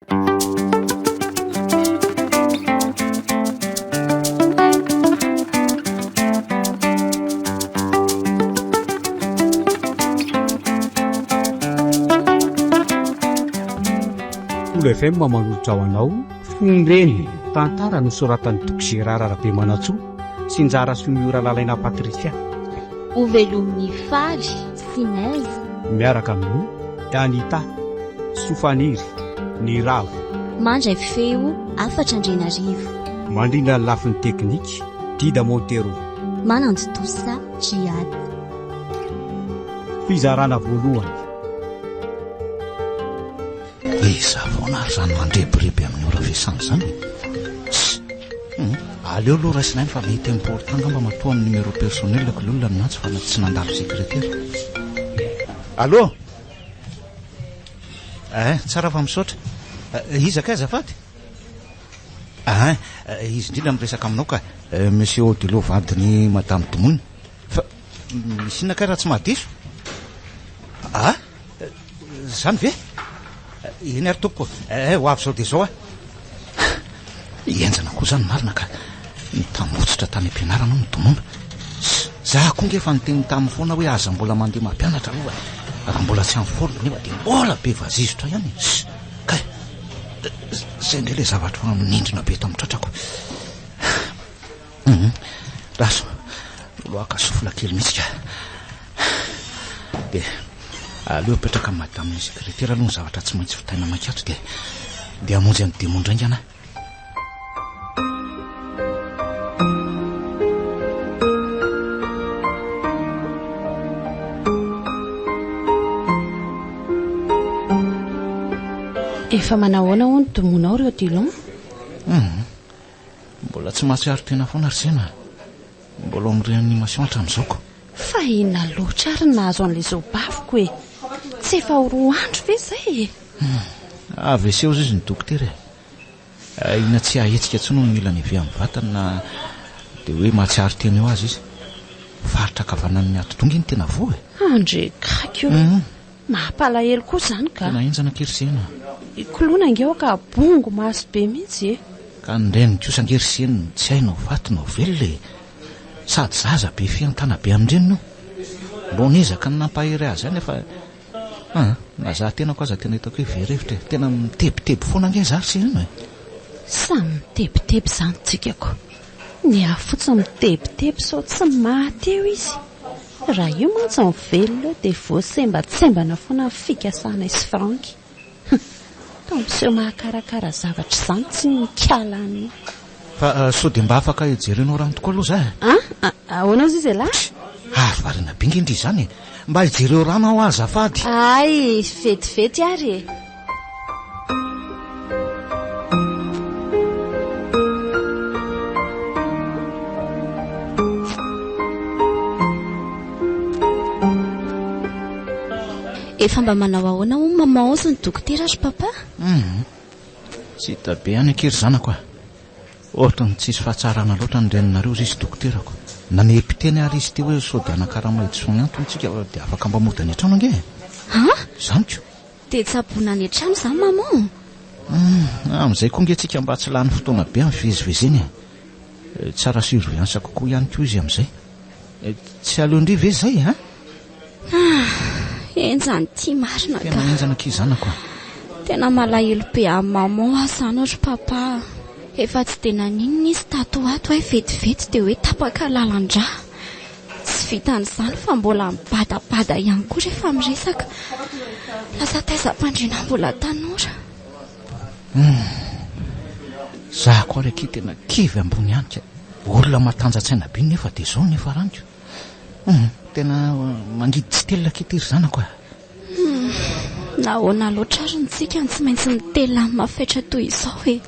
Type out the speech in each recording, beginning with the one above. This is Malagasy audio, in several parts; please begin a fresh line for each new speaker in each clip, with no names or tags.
FM manolotra ho anao Fonireny, tantara nosoratan'ny Dokosera Rabe Manatsoa sy Njara Somiora Lalaina Patricia.
Ho velomin'ny Faly sy Naizy
miaraka amin'ny Anita, Sofaniry, ny Ravo.
mandray feo 4
mandrindra ny lafin'ny teknika Dida Montero.
mananjo tosa Jiady.
Fizarana voalohany.
Iza foana ary zany mandrebireby amin'ny ora fiasana zany. Aleo aloha raisinainy fa mety important mba matoa amin'ny numéro personnel kololona nantsy fa tsy nandalo sekretera. Allô? Tsara fa misaotra. Iza ka azafady? Izy indrindra miresaka aminao ka monsieur Odilo vadiny madame Domonina. Fa misy inona ka raha tsy mahadiso? Zany ve? Iny ary toko ho avy zao dia zao enjana koa zany marina ka nitamotsitra tany am-pianarana ny Domonina. Za koa nge efa niteny tamin'ny foana hoe aza mbola mandeha mampianatra aloha raha mbola tsy amin'ny folo nefa dia mbola be vazizotra ihany. Ka zay ndray le zavatra fa minindrina be tamin'ny tratrako. Raso loaka sofla kely mihitsy ka dia aleo petraka amin'ny madame ny sekretera aloha ny zavatra tsy maintsy fitaina mankatro dia hamonjy any demondraingana.
Efa manahoana ho ny domonao reo Dilon?
Mbola tsy mahatsiaro tena foana ry zena. Mbola amin'ny réanimation hatramin'izao.
Fa ina loatra ary nahazo an'ilay zao baviko e. Tsy efa ho 2 andro ve zay?
AVC hozy izy ny dokotera. Ina tsy ahetsika intsony no mila ny avy amin'ny vatany na dia hoe mahatsiaro tena eo azy izy. Faritra kavanan'ny atitonga iny tena voa e.
Andre kakio. Mampalahelo koa zany ka.
Tena enjana kerisena.
Kolona ingeo ka bongo maso be mihitsy e.
Ka nireny kosa angeriseny tsy hainao vatino velona e. Sady zaza be fiantana be amin'ireny no. Lonezaka ny nampahery azy any efa na za tena koa aza tena hitako hoe verevitra e. Tena mitebiteby foana ange zary sy ino e.
Samy mitebiteby zany tsikako. Ny afotsiny mitebiteby sao tsy maty eo izy. Raha io mantsy ny velona dia voasembatsembana foana fikasana isy franky. Tomboseho mahakarakara zavatra izany tsy nikalany.
Fa sao dia mba afaka hijerenao rano tokoa aloha za.
Ahoana izy lahy?
Ary varina bingy indry izany mba hijereo rano ao azafady.
Ay, vetivety ary e.
Efa mba manao ahoana ho mamaozy ny dokotera sy papa?
Tsy hita be any akery zanako a. Ohatra ny tsisy fahatsarana loatra ny reninareo izy dokoterako. Na ny epiteny ary izy teo hoe sao dia anakarama edison antony tsika dia afaka mba mody any an-trano ange. Zaniko.
Dia tsaboina any an-trano izany maman?
Amin'izay koa nge tsika mba tsy lany fotoana be amin'ny fivezivezeny e. Tsara surveillance kokoa ihany koa izy amin'izay. Tsy aleondry ve zay
Enjany tia marina ka.
Tena enjana ký zanako.
Tena malahelo be amin'ny maman asana ohatry papa. Efa tsy tena ninona izy tato ato hoe vetivety dia hoe tapaka lalandra. Tsy vitan'izany fa mbola mibadabada ihany koa rehefa miresaka. Lasa taizam-pandriana mbola tanora.
Za koa reky tena kivy ambony anka. Olona matanjatsaina be nefa dia zao nefa raniko. Tena mangidy tsy telona kitery zanako a.
Nahoana loatra ary ntsika tsy maintsy mitela amin'ny mafaitra toy izao e.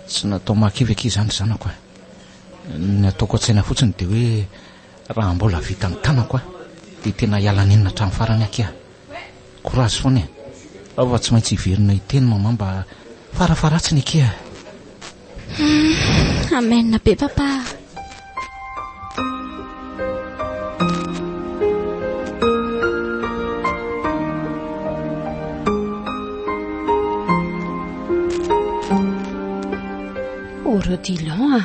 Tsy natao makivy aky izany zanako a. Ny ataoko an-tsaina fotsiny dia hoe raha mbola vita ny tanako a dia tena hialanenina hatramin'ny farany aky a. Korazy foana e. Fa tsy maintsy hiverina hiteny mama mba farafaratsiny aky a.
Amen be papa.
Rodilon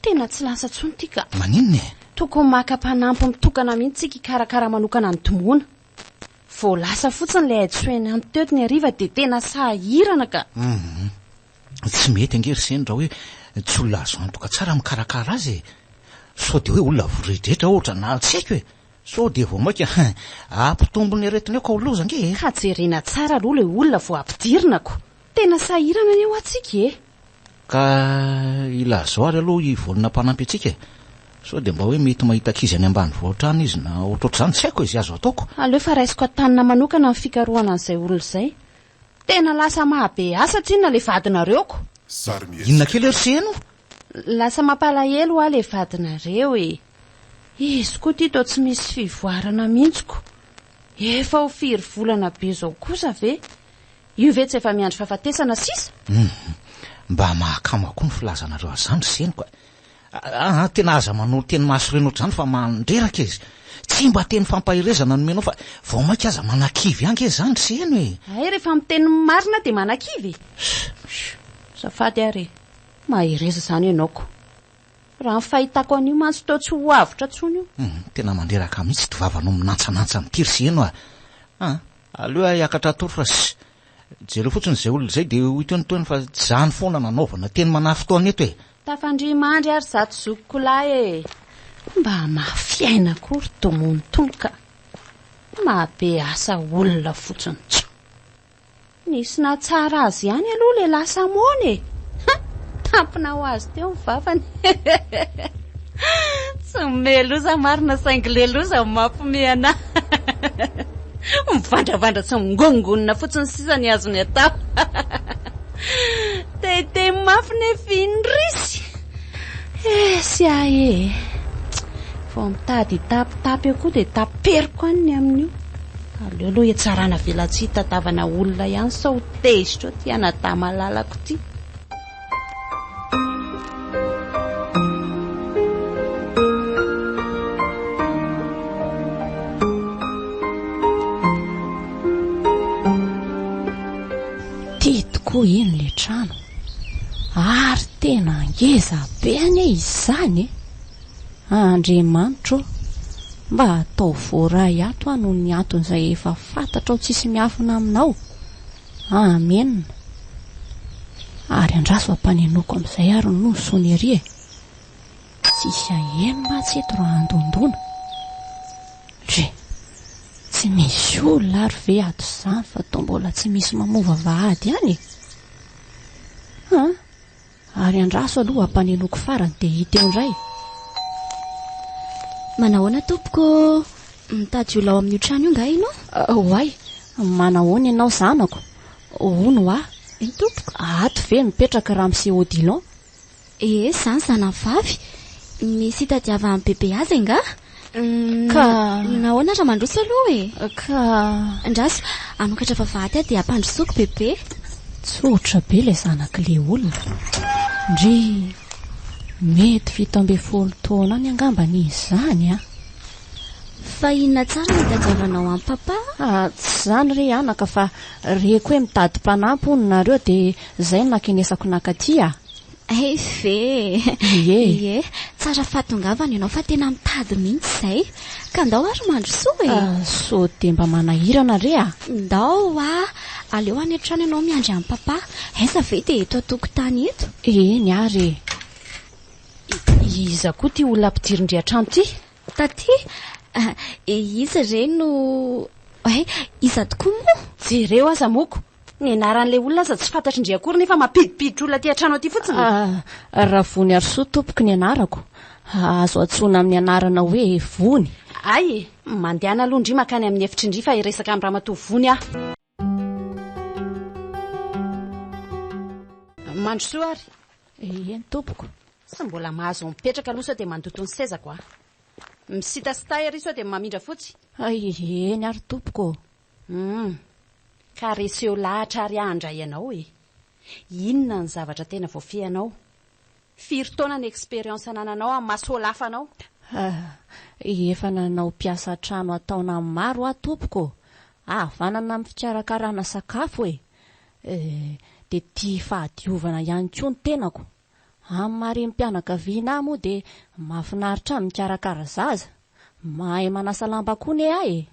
tena tsy lasa tsony ity ka
maninona e?
tokony maka-panampy mitokana mihitsy tsika hikarakara manokana ny tomoana. Vao lasa fotsiny ilay aitsoeny any teo ny hariva dia tena sahirana ka.
Tsy mety angeriseny raha hoe tsy olona azo antoka tsara mikarakara azy e. Sao dia hoe olona voreidretra ohatra na tsy haiko e. Sao dia vao maika ampitombony aretiny eo ka ho loza nge.
Ka jerena tsara aloha ilay olona vao ampidirinako. Tena sahirana ny eo atsika e.
Ka ilazao ary aloha ivolona mpanampy antsika e. Sao dia mba hoe mety mahita kizy any ambany voatrany izy na ohatrohatr'izany tsy haiko izy azo ataoko.
Aleo fa raisiko an-tanina manokana ny fikarohana an'izay olona izay. Tena lasa mahabe asa tsinona ilay vadinareoko.
Inona kely ry seno?
Lasa mampalahelo aho ilay vadinareo e. Izy koa ty toa tsy misy fivoarana mihitsiko. Efa ho firy volana be zao kosa ve? Io ve tsy efa miandry fahafatesana sisa?
Mba mahakama koa ny filazanareo azany seniko. Tena aza manao teny maso reno ohatr'izany fa mandreraka izy. Tsy mba teny fampahirezana nomenao fa vao maika aza manakivy ange izany seno e.
Ay rehefa miteny marina dia manakivy. Zafady ary mahireza izany ianaoko. Raha ny fahitako an'io mantsy toa tsy ho avotra tsony io.
Tena mandreraka mihitsy ty vavanao minantsanantsa mitiry seno aleo hiakatra tory fa jereo fotsiny izay olona izay dia hoitoany fa zany foana nanaovana teny manafotoana eto e.
Tafandrimandry ary zato zokokolay e. Mba mafiaina kory tomono tonka. Mahabe asa olona fotsiny tso. Nisy na tsara azy ihany aloha le lasa mona e. Tampina ho azy teo ny vavany. Tsy meloza marina saingy leloza mampomehana. Mivandravandra sy mingongonona fotsiny sisa ny azony atao. Tete mafy nefinrisy. Sy ahe. Vao mitady tapitapy eo koa dia taperiko any amin'io. Aleo aloha hiatsarana velatsy tadavana olona ihany sao tezitra eo ty anadà malalako ty.
Koa eny le trano ary tena ngeza be any izany e. Andriamanitro mba atao voaray ato ano ny aton'izay efa fantatra ao tsisy miafina aminao. Amen. Ary andraso ampanenoko amin'izay ary no sonery e. Tsisy aheno matsy eto raha andondona. Tsy misy olona ary ve ato izany fa toa mbola tsy misy mamova vahady ihany. Ary andraso aloha ampanenoko farany dia hita eo indray.
Manahoana tompoko mitady olona ao amin'io trano io nga ianao?
Hoay, manahoana ianao zanako? Hono aho.
Tompoko?
Ato ve mipetraka Ramsey Odilon?
Izany zanavavy. Misy hitadiavana bebe azy nga?
Ka
nahoana raha mandroso aloha e?
Ka
andraso anokatra vavahady aho dia ampandrosoko bebe.
Tsotra be ilay zanak'ilay olona. Ndry mety 17 taona any angamba ny izany
Fa inona tsara ny tadiavanao amin'ny papa?
Tsy izany re anaka fa reko hoe mitady mpanampy hono nareo dia izay nakinesako nakaty
Ve
Ie.
Tsara fatongavana ianao fa tena mitady mihitsy izay. Ka ndao ary mandrosoa e.
So dia mba manahirana re
Ndao aleo any an-trano ianao miandry amin'ny papa. Aiza ve dia eto an-tokotany eto?
Eny ary.
Iza koa ty olona ampidirindria-trano ty?
Taty? Iza re no... iza tokoa moa?
Jereo aza moko. Ny anaran'ilay olona aza tsy fantatry indray akory nefa mampidipiditra olona ty an-trano aty fotsiny.
Raha Vony Arsoa tompoko ny anarako. Azo antsoina amin'ny anarana hoe Vony.
Ay, mandehana aloha indry makany amin'ny efitry fa hiresaka amin'ny ramatoa Vony aho. Mandrosoa ary.
Eny tompoko.
Sa mbola mahazo mipetraka aloha sao dia mandoto ny sezako misita sy tay ary sao dia mamindra fotsy.
Eny ary tompoko.
Ka reseo lahatra ary ahandray ianao e. Inona ny zavatra tena voafianao? Firy taona ny eksperiensa nananao amin'ny masolafanao?
Efa nanao mpiasa trano ataona maro tompoko. Avanana amin'ny fikarakarana sakafo dia tia fahadiovana ihany koa ny tenako.
amin'ny marym-pianakaviana moa dia mahafinaritra mikarakara zaza, mahay manasa lamba koa ne ahy.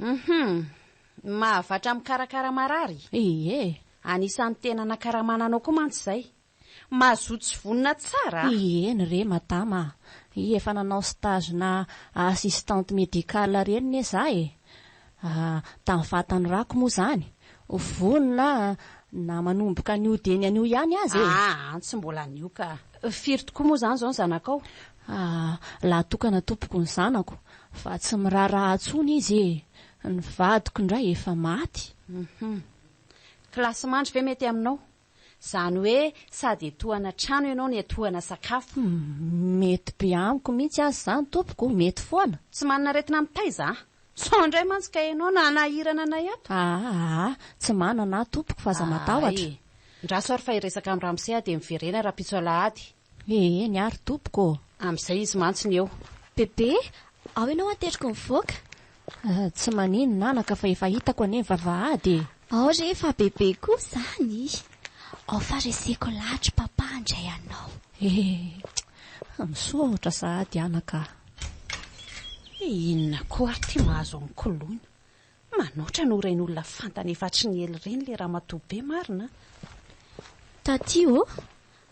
Mahavatra mikarakara marary.
Ie,
Anisan'ny tena nakaramana anao koa mantsy izay. Mazoto sy vonina tsara.
eny re madama, efa nanao stage na assistante médicale reny ne za e. Tamin'ny vatany rako moa zany, vonina na manomboka an'io deny an'io ihany azy e.
Tsy mbola an'io ka. Firy tokoa moa zany zao ny zanakao?
Laha tokana tompoko ny zanako, fa tsy miraharaha atsony izy e. Ny vadiko indray efa maty.
Kilasy mandry ve mety aminao? Zany hoe sady etohana trano ianao ny etohana sakafo.
Mety be amiko mihitsy azy zany tompoko, mety foana.
Tsy manana retina mitaiza? Sao indray mantsy ka ianao na nahirana anay ato?
Tsy manana tompoko fa za matahotra.
Ndraso ary fa iresaka amin'ny Ramsey dia miverena raha pitso alahady.
Eny ary tompoko.
Amin'izay izy mantsy ny eo.
Bebe, ao ianao ateriko mivoaka.
Tsy manino nanaka fa efa hitako ane vavahady.
Ao rehefa bebe koa zany. Ao fareseko lahatra papa andray anao.
Misotra sahady anaka.
Inona koa ary ty mahazo amin'ny koloina. Manoatra no reny olona fantany efa tsy ny ely reny le ramatoa be marina.
Tatio,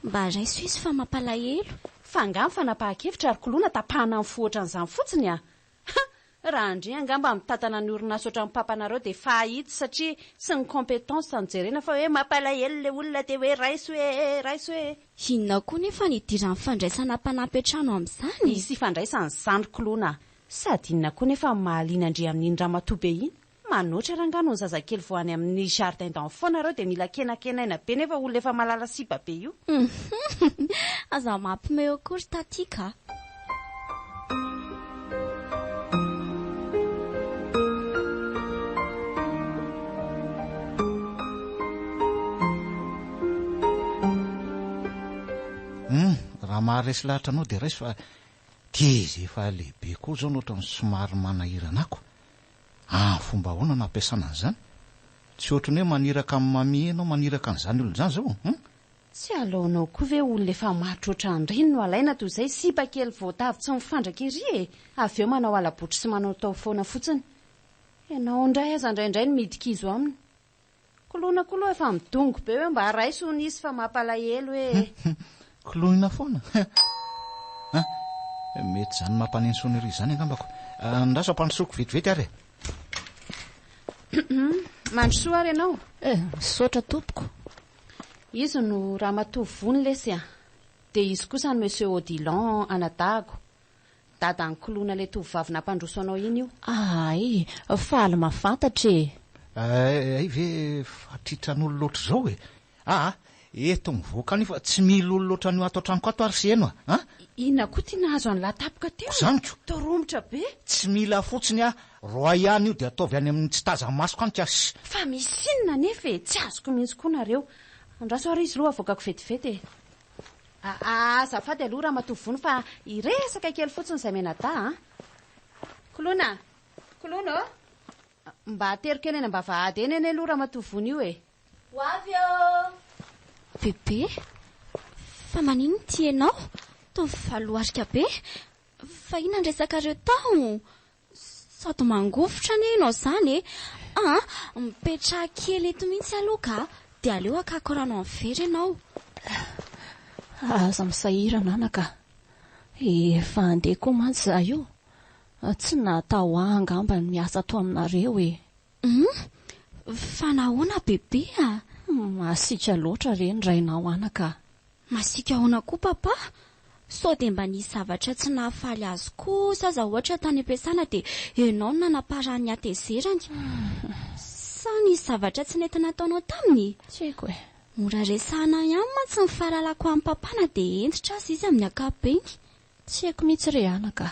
mba raiso izy fa mampalahelo.
Fa angamba fa napahakevitra ary koloina tapahana amin'ny fohotra an'izany fotsiny a. Raha andry angamba mitantana ny orinasa ohatran'ny papanareo dia fahity satria sy ny compétence ny jerena fa hoe mampalahelo le olona dia hoe raiso hoe.
Inona koa nefa nidiran'ny fandraisana mpanampy an-trano amin'izany?
Isy fandraisany zany koloina. Sady inona koa nefa mahaliana andry amin'iny ramatoa be iny. Manoatra rangano ny zazakely vao any amin'ny jardin d'enfant nareo dia mila kenakenaina be nefa olona efa malala siba be io.
Aza mampime akory tatika.
Raha maharesy lahatra anao dia raisy fa tizy efa lehibe koa zao no ohatran'ny somary manahirana ako. Fomba ahoana nampiasana an'izany? Tsy ohatran'ny hoe maniraka amin'ny mami ianao maniraka an'izany olona izany zao.
Tsy alohanao koa ve olona efa matra ohatran'ireny no alaina toy izay sipa kely voatavy tsy mifandrak ery e. Avy eo manao alabotry sy manao tao foana fotsiny. Ianao indray aza indraindray ny midika izo aminy. Koloina koloa efa midongo be hoe mba raiso nisy fa mampalahelo hoe.
Koloina foana. Mety zany mampaneno sonery zany angambako. Andraso ampanosoko vetivety ary.
Mandrosoa ary ianao?
Misaotra tompoko.
Izy no ramatoa vony lesy a. Dia izy kosa ny Monsieur Odilon anadahako. Dadan'ny koloina le tovovavy nampandroso anao iny io.
Ay, faly mafantatra e.
Ay ve fatritran'olo loatra zao e. Eto mivoaka nefa tsy mila olo loatra an'io ato an-tranoko ato ary sy eno a.
Inona koa tia nahazo an'la tapaka teo?
Zaniko.
Toromotra be.
Tsy mila fotsiny roa ihany io dia ataovy any amin'ny tsy taza-masoko any kasy.
Fa misy inona nefa e, tsy azoko mihitsy koa nareo. Andraso ary izy loha avoakako vetivety e. Azafady aloha raha matovony fa iresaka kely fotsiny izay menada. Koloina mba ateriko eny mba vahady eny aloha raha matovony io e.
Ho avy eo.
Bebe, fa manino ty ianao? Tovy valoarika be. Fa ina nresakareo tao? Sady mangofotra ne ianao zany e. Mipetra kely eto mihitsy aloha ka. Dia aleo akako rano amin'ny vera ianao.
Aza misahirana anaka. Efa andeha koa mantsy za io. Tsy natao angamba ny miasa ato aminareo e.
Fa nahoana bebe a?
Masika loatra reny rainao anaka.
Masika ahoana koa papa? Sao dia mba nisy zavatra tsy nahafaly azy kosa za ohatra tany am-piasana dia ianao no nanaparany atezerany. Sa nisy zavatra tsy nety nataonao taminy?
Tsy haiko e.
Mora resahana ihany mantsy ny fahalalako amin'ny papana dia entitra azy izy amin'ny ankapobeny.
Tsy haiko mihitsy re anaka.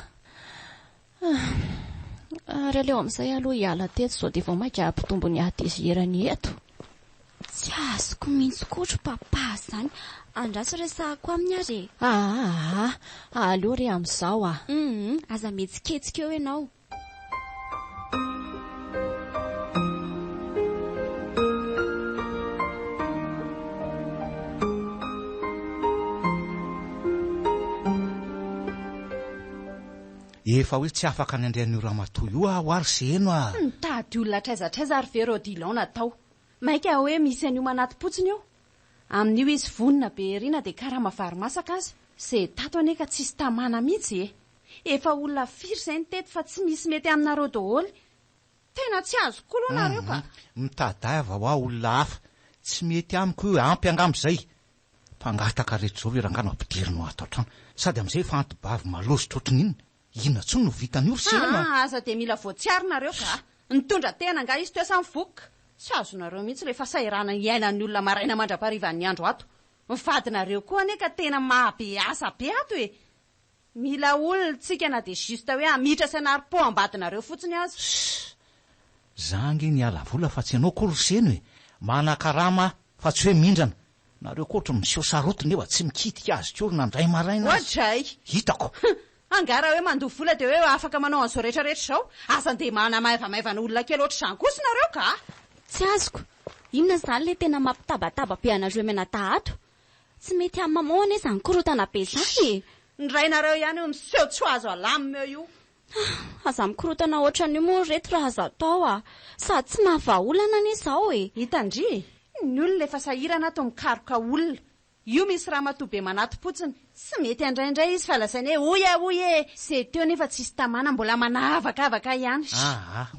Ary aleo amin'izay aloha hiala teto sao dia vao mainka ampitombo ny atezerany eto.
Tsy azoko mihitsy kotra papa zany. Andraso resahako aminy ary.
Aleo re amin'izao a.
Aza metsiketsika eo ianao.
efa hoe tsy afaka ny andrean'io ramatoa io aho ary seno a.
Mitady olona traizatraiza ary ve Rodilon natao. Maika hoe misy an'io manaty-potsiny io. Amin'io izy vonina be rina dia karama varimasaka azy. Izay tato ane ka tsisy tamana mihitsy e. Efa olona firy izay ny teto fa tsy misy mety aminareo daholo. Tena tsy azo koa aloha nareo ka.
Mitadava ho aho olona hafa. Tsy mety amiko io ampy angamizay. Mpangataka rehetra zao verangano ampidiriny ho ato an-trano. Sady amin'izay efa antibavy malozitra ohatrin'inona. Inona tsoa no vitany io sena.
Aza dia mila voatsiary nareo ka. Nitondra tena nga izy toesa mivoaka. Tsy azonareo mihitsy rehefa sairana iainan'ny olona maraina mandraparivan'ny andro ato. Mivadinareo koa ane ka tena mahabe asa be ato e. Mila olona tsika na dia juste hoe amitra sanary-po ambadinareo fotsiny azy.
Zangy niala vola fa tsy ianao kory seno e. Mana-karama fa tsy hoe mindrana. Nareo koatra miseho sarotiny efa tsy mikitika azy kory nandray maraina azy.
Ohatray.
Hitako.
Angara hoe mandoa vola dia hoe afaka manao an'izao rehetrarehetra izao. Asa dia manamaivamaivana olona kely ohatr'izany kosa nareo ka.
Tsy azoko. Inona izany ilay tena mampitabataba be anareo menatahato. Tsy mety amin'ny mamoana izany korotana be izany.
Ny rainareo ihany eo miseho tsy ho azo alamina eo io.
Aza mikorotana ohatran'io moa reto raha aza atao a. Sady tsy mahavaolana an'izao e.
Hitandry, ny olona efa sahirana ato mikaroka olona. Io misy ramatoa be manaty-potsiny. Tsy mety andraindray izy fa lasainy hoe oy e. Izay teo nefa tsisy tamana mbola manavakavaka ihany.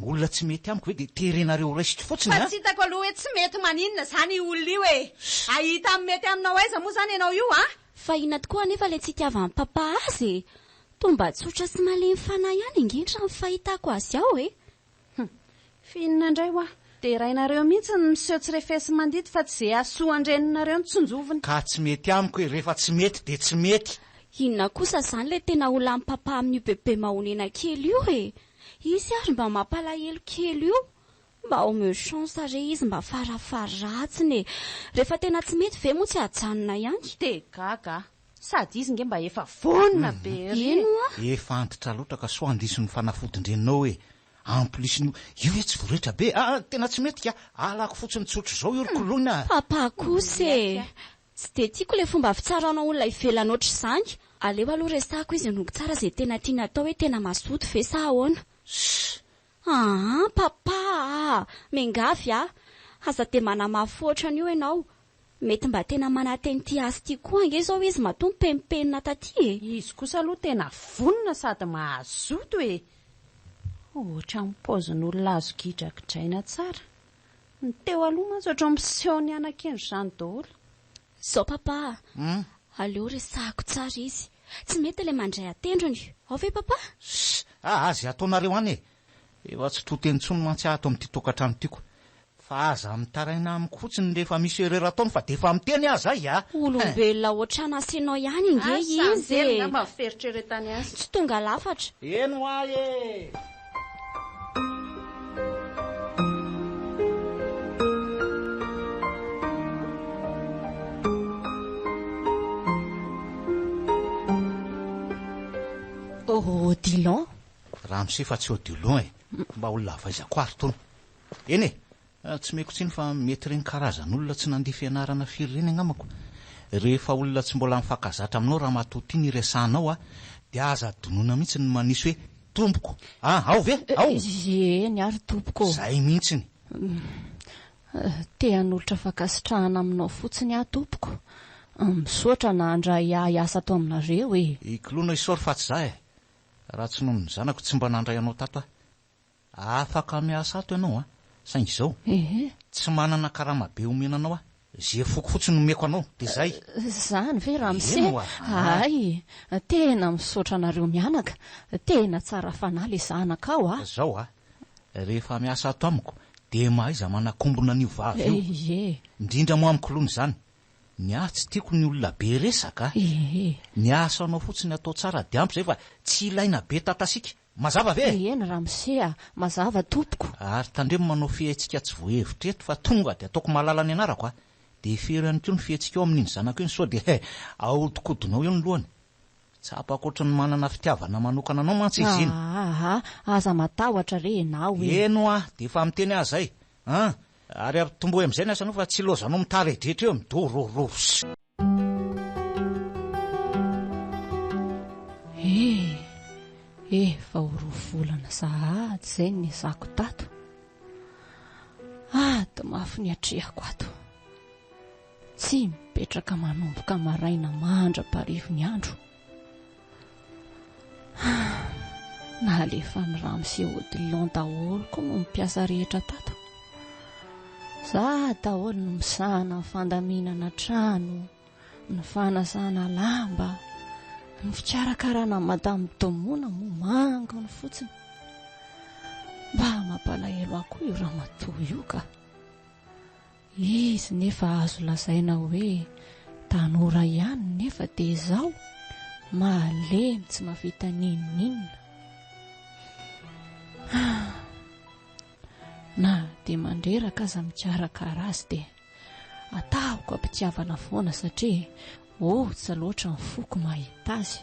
Olona tsy mety amiko hoe dia terenareo raisitry fotsiny
fa tsy hitako aloha hoe tsy mety maninona izany io olona io e. Ahita amin'ny mety aminao aiza moa izany ianao io a?
Fa ina tokoa anefa ilay tsy itiavan'ny papa azy. Tomba tsotra sy malemy fanahy ihany indrindra ny fahitako azy ao e.
Finina indray ho dia rainareo mihitsy ny miseho tsy refesy mandito fa tsy izay asoandreninareo ny tsonjoviny.
Ka tsy mety amiko hoe rehefa tsy mety dia tsy mety.
Inona kosa izany ilay tena olona amin'ny papa amin'io bebe mahonena kely io e. Izy ary mba mampalahelo kely io. Mba homeo chance re izy mba farafaratsiny e. Rehefa tena tsy mety ve moa tsy ajanona ihany.
Dia gaga. Sady izy nge mba efa vonina be
ino a?
Efa antitra loatra ka so andiso ny fanafodin-drenao hoe amplisiny io hoe tsy voretra be. Tena tsy mety ka alako fotsiny tsotro izao io rokoloina.
Papa kosa e. Tsy dia tiako ilay fomba fitsaraona olona ivelany ohatr' izany. Aleo aloha resako izy nongo tsara izay tena tiana atao hoe tena mazoto ve sa ahoana. Papa mengavy aza dia manamafy ohatrany io ianao. Mety mba tena manateny ty azy ty koa ange zao izy mato mipempenina taty e.
Izy kosa aloha tena vonina sady mahazoto e. Ohatra ny paozin'olona azo gidrakidraina tsara. Ny teo aloha mantsy ohatra miseho ny anak'endro izany daholo.
Zao papa. Aleo resahako tsara izy. Tsy mety ilay mandray atendrony. Ao ve papa?
Azy ataonareo any e. Efa tsy toteny tsony mantsy ato amin'ity tokantrano tiako. Fa aza mitaraina amiko fotsiny rehefa misy erera ataony fa dia efa miteny azy ahy a.
Olombelona ohatrana asianao ihany inge izy e.
Mba fieritreretany azy.
Tsy tonga lafatra.
Eno ahy e.
Odilon.
Raha misefa tsy Odilon e. Mba olona vaizako ary tony. Eny e. Tsy meko tsiny fa mety reny karazan'olona tsy nandeha fianarana firy reny agnamako. Rehefa olona tsy mbola mifankazatra aminao raha matoty ny resanao dia aza donona mihitsy ny manisy hoe tompoko. Ao ve? Ao.
Eny ary tompoko.
Zay mihitsiny.
Tean'olotra fankasitrahana aminao fotsiny tompoko. Misotra na andray asa atao aminareo e.
Ikilona isory fa tsy za e. Raha tsy noho ny zanako tsy mba nandray anao tato afaka miasa ato ianao saingy izao tsy manana karama be omenanao zay foko fotsiny nomeko anao dia zay.
Zany ve raha ay tena misaotra anareo mianaka. Tena tsara fanahy le zanaka ao
zao rehefa miasa ato amiko dia mahaiza manakombona an'io vavy io. Indrindra moa amiko lohany izany. Ny tsy tiako ny olona be resaka. Ny asa anao fotsiny atao tsara dia ampy zay fa tsy ilaina be tatasika. Mazava ve?
Eny Ramose mazava tompoko.
Ary tandremo manao fihaitsika tsy voahevitra eto fa tonga dia ataoko malala ny anarako dia fery ihany koa ny fihaitsika eo amin'iny zanako iny sao dia ahodikodinao eo ny lohany. Tsapako ohatran'ny manana fitiavana manokana anao mantsy izy iny.
Aza matahotra re enao e.
Eno dia efa miteny azy zay. Ary tomboy amin'izay ny asanao fa tsy lozanao mitaredretra eo midororo.
efa ho 2 volana sahady izay ny zako tato. Ato mafy ny atrehako ato. Tsy mipetraka manomboka maraina mandra-parivo ny andro. Na alefa ny Ramsy Odilon daholo koa no mipiasa rehetra tato. Za daholo no misahana ny fandaminana trano, ny fanasana lamba, ny fikarakarana madame Domona mo manga ny fotsiny. Mba mampalahelo ako io ramatoa io ka. Izy nefa azo lazaina hoe tanora ihany nefa dia izao malemy tsy mavita ninninna. Na dia mandreraka aza mikarakara azy dia ataoko ampitiavana foana satria tsy loatra ny foko mahita azy.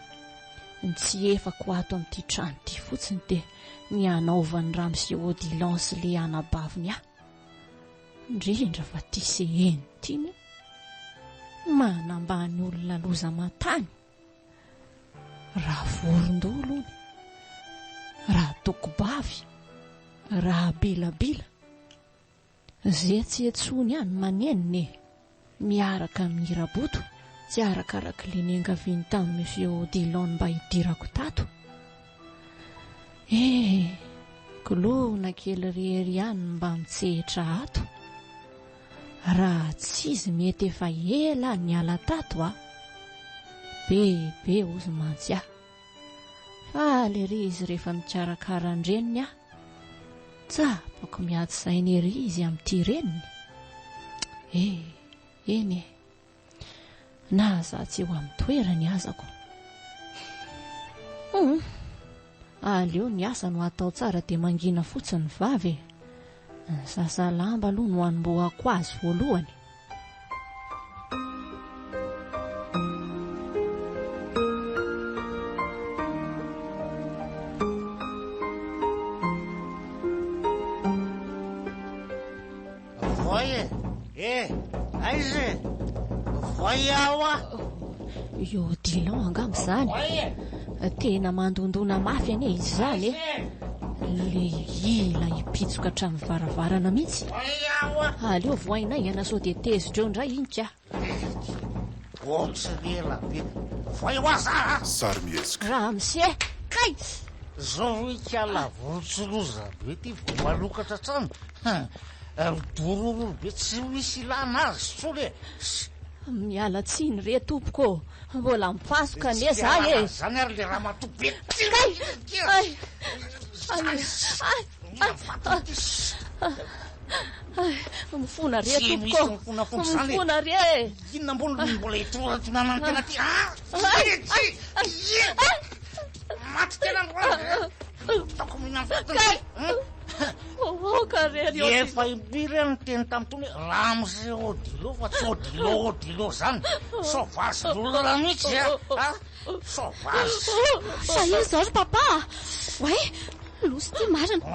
Ny tsy efako ato amin'ity trano ity fotsiny dia ny anaovan'ny Ramsy Odilon sy le anabaviny aho. Indrindra fa ty seheny tiny manambany olona loza mantany. Raha vorondolo ony, raha tokobavy, raha bilabila, zay tsy etsony ihany maneniny miaraka amin'ny raboto tsy arakaraka le niangaviany tamin'ny Monsieur Odilon mba hidirako tato. Kolona kely rery ihany mba mitsehitra ato. Raha tsy izy mety efa ela ny ala tato bebe ozy mantsy fa le ry izy rehefa mikarakara andreniny tsapako miady sainy ery izy amin'ity reniny. Eny na za tsy ho amin'ny toerany azako. Aleo ny asa no atao tsara dia mangina fotsiny vavy. Ny sasa lamba aloha no hanombohako azy voalohany.
Aiza? Voyawa.
Io Odilon angamba zany. Tena mandondona mafy ane izy zany. Le ila ipitsoka hatramin'ny varavarana mihitsy. Aleo voainay ana sao dia tezitra eo indray iny ka.
Otsirela be. Voyawa
Sarimieska.
Ramsy kay.
Zao ikala votsoloza be ty voalokatra trano. Dororo be tsy misy ilana azy tsole.
Miala tsiny re tompoko. Mbola mipasoka ane zahay
zany ary le ramatoa be.
Mifona re tompoko. Mifona re.
Inona mbola itorana tena ty. Maty tena taoko mihinana fatony. Efa impiry ny teny tamin'itony Ramsy Odilon fa tsy Odilon zany. Sauvage lolona mihitsy sauvage.
Ino zao ry papa? Losy ty marina.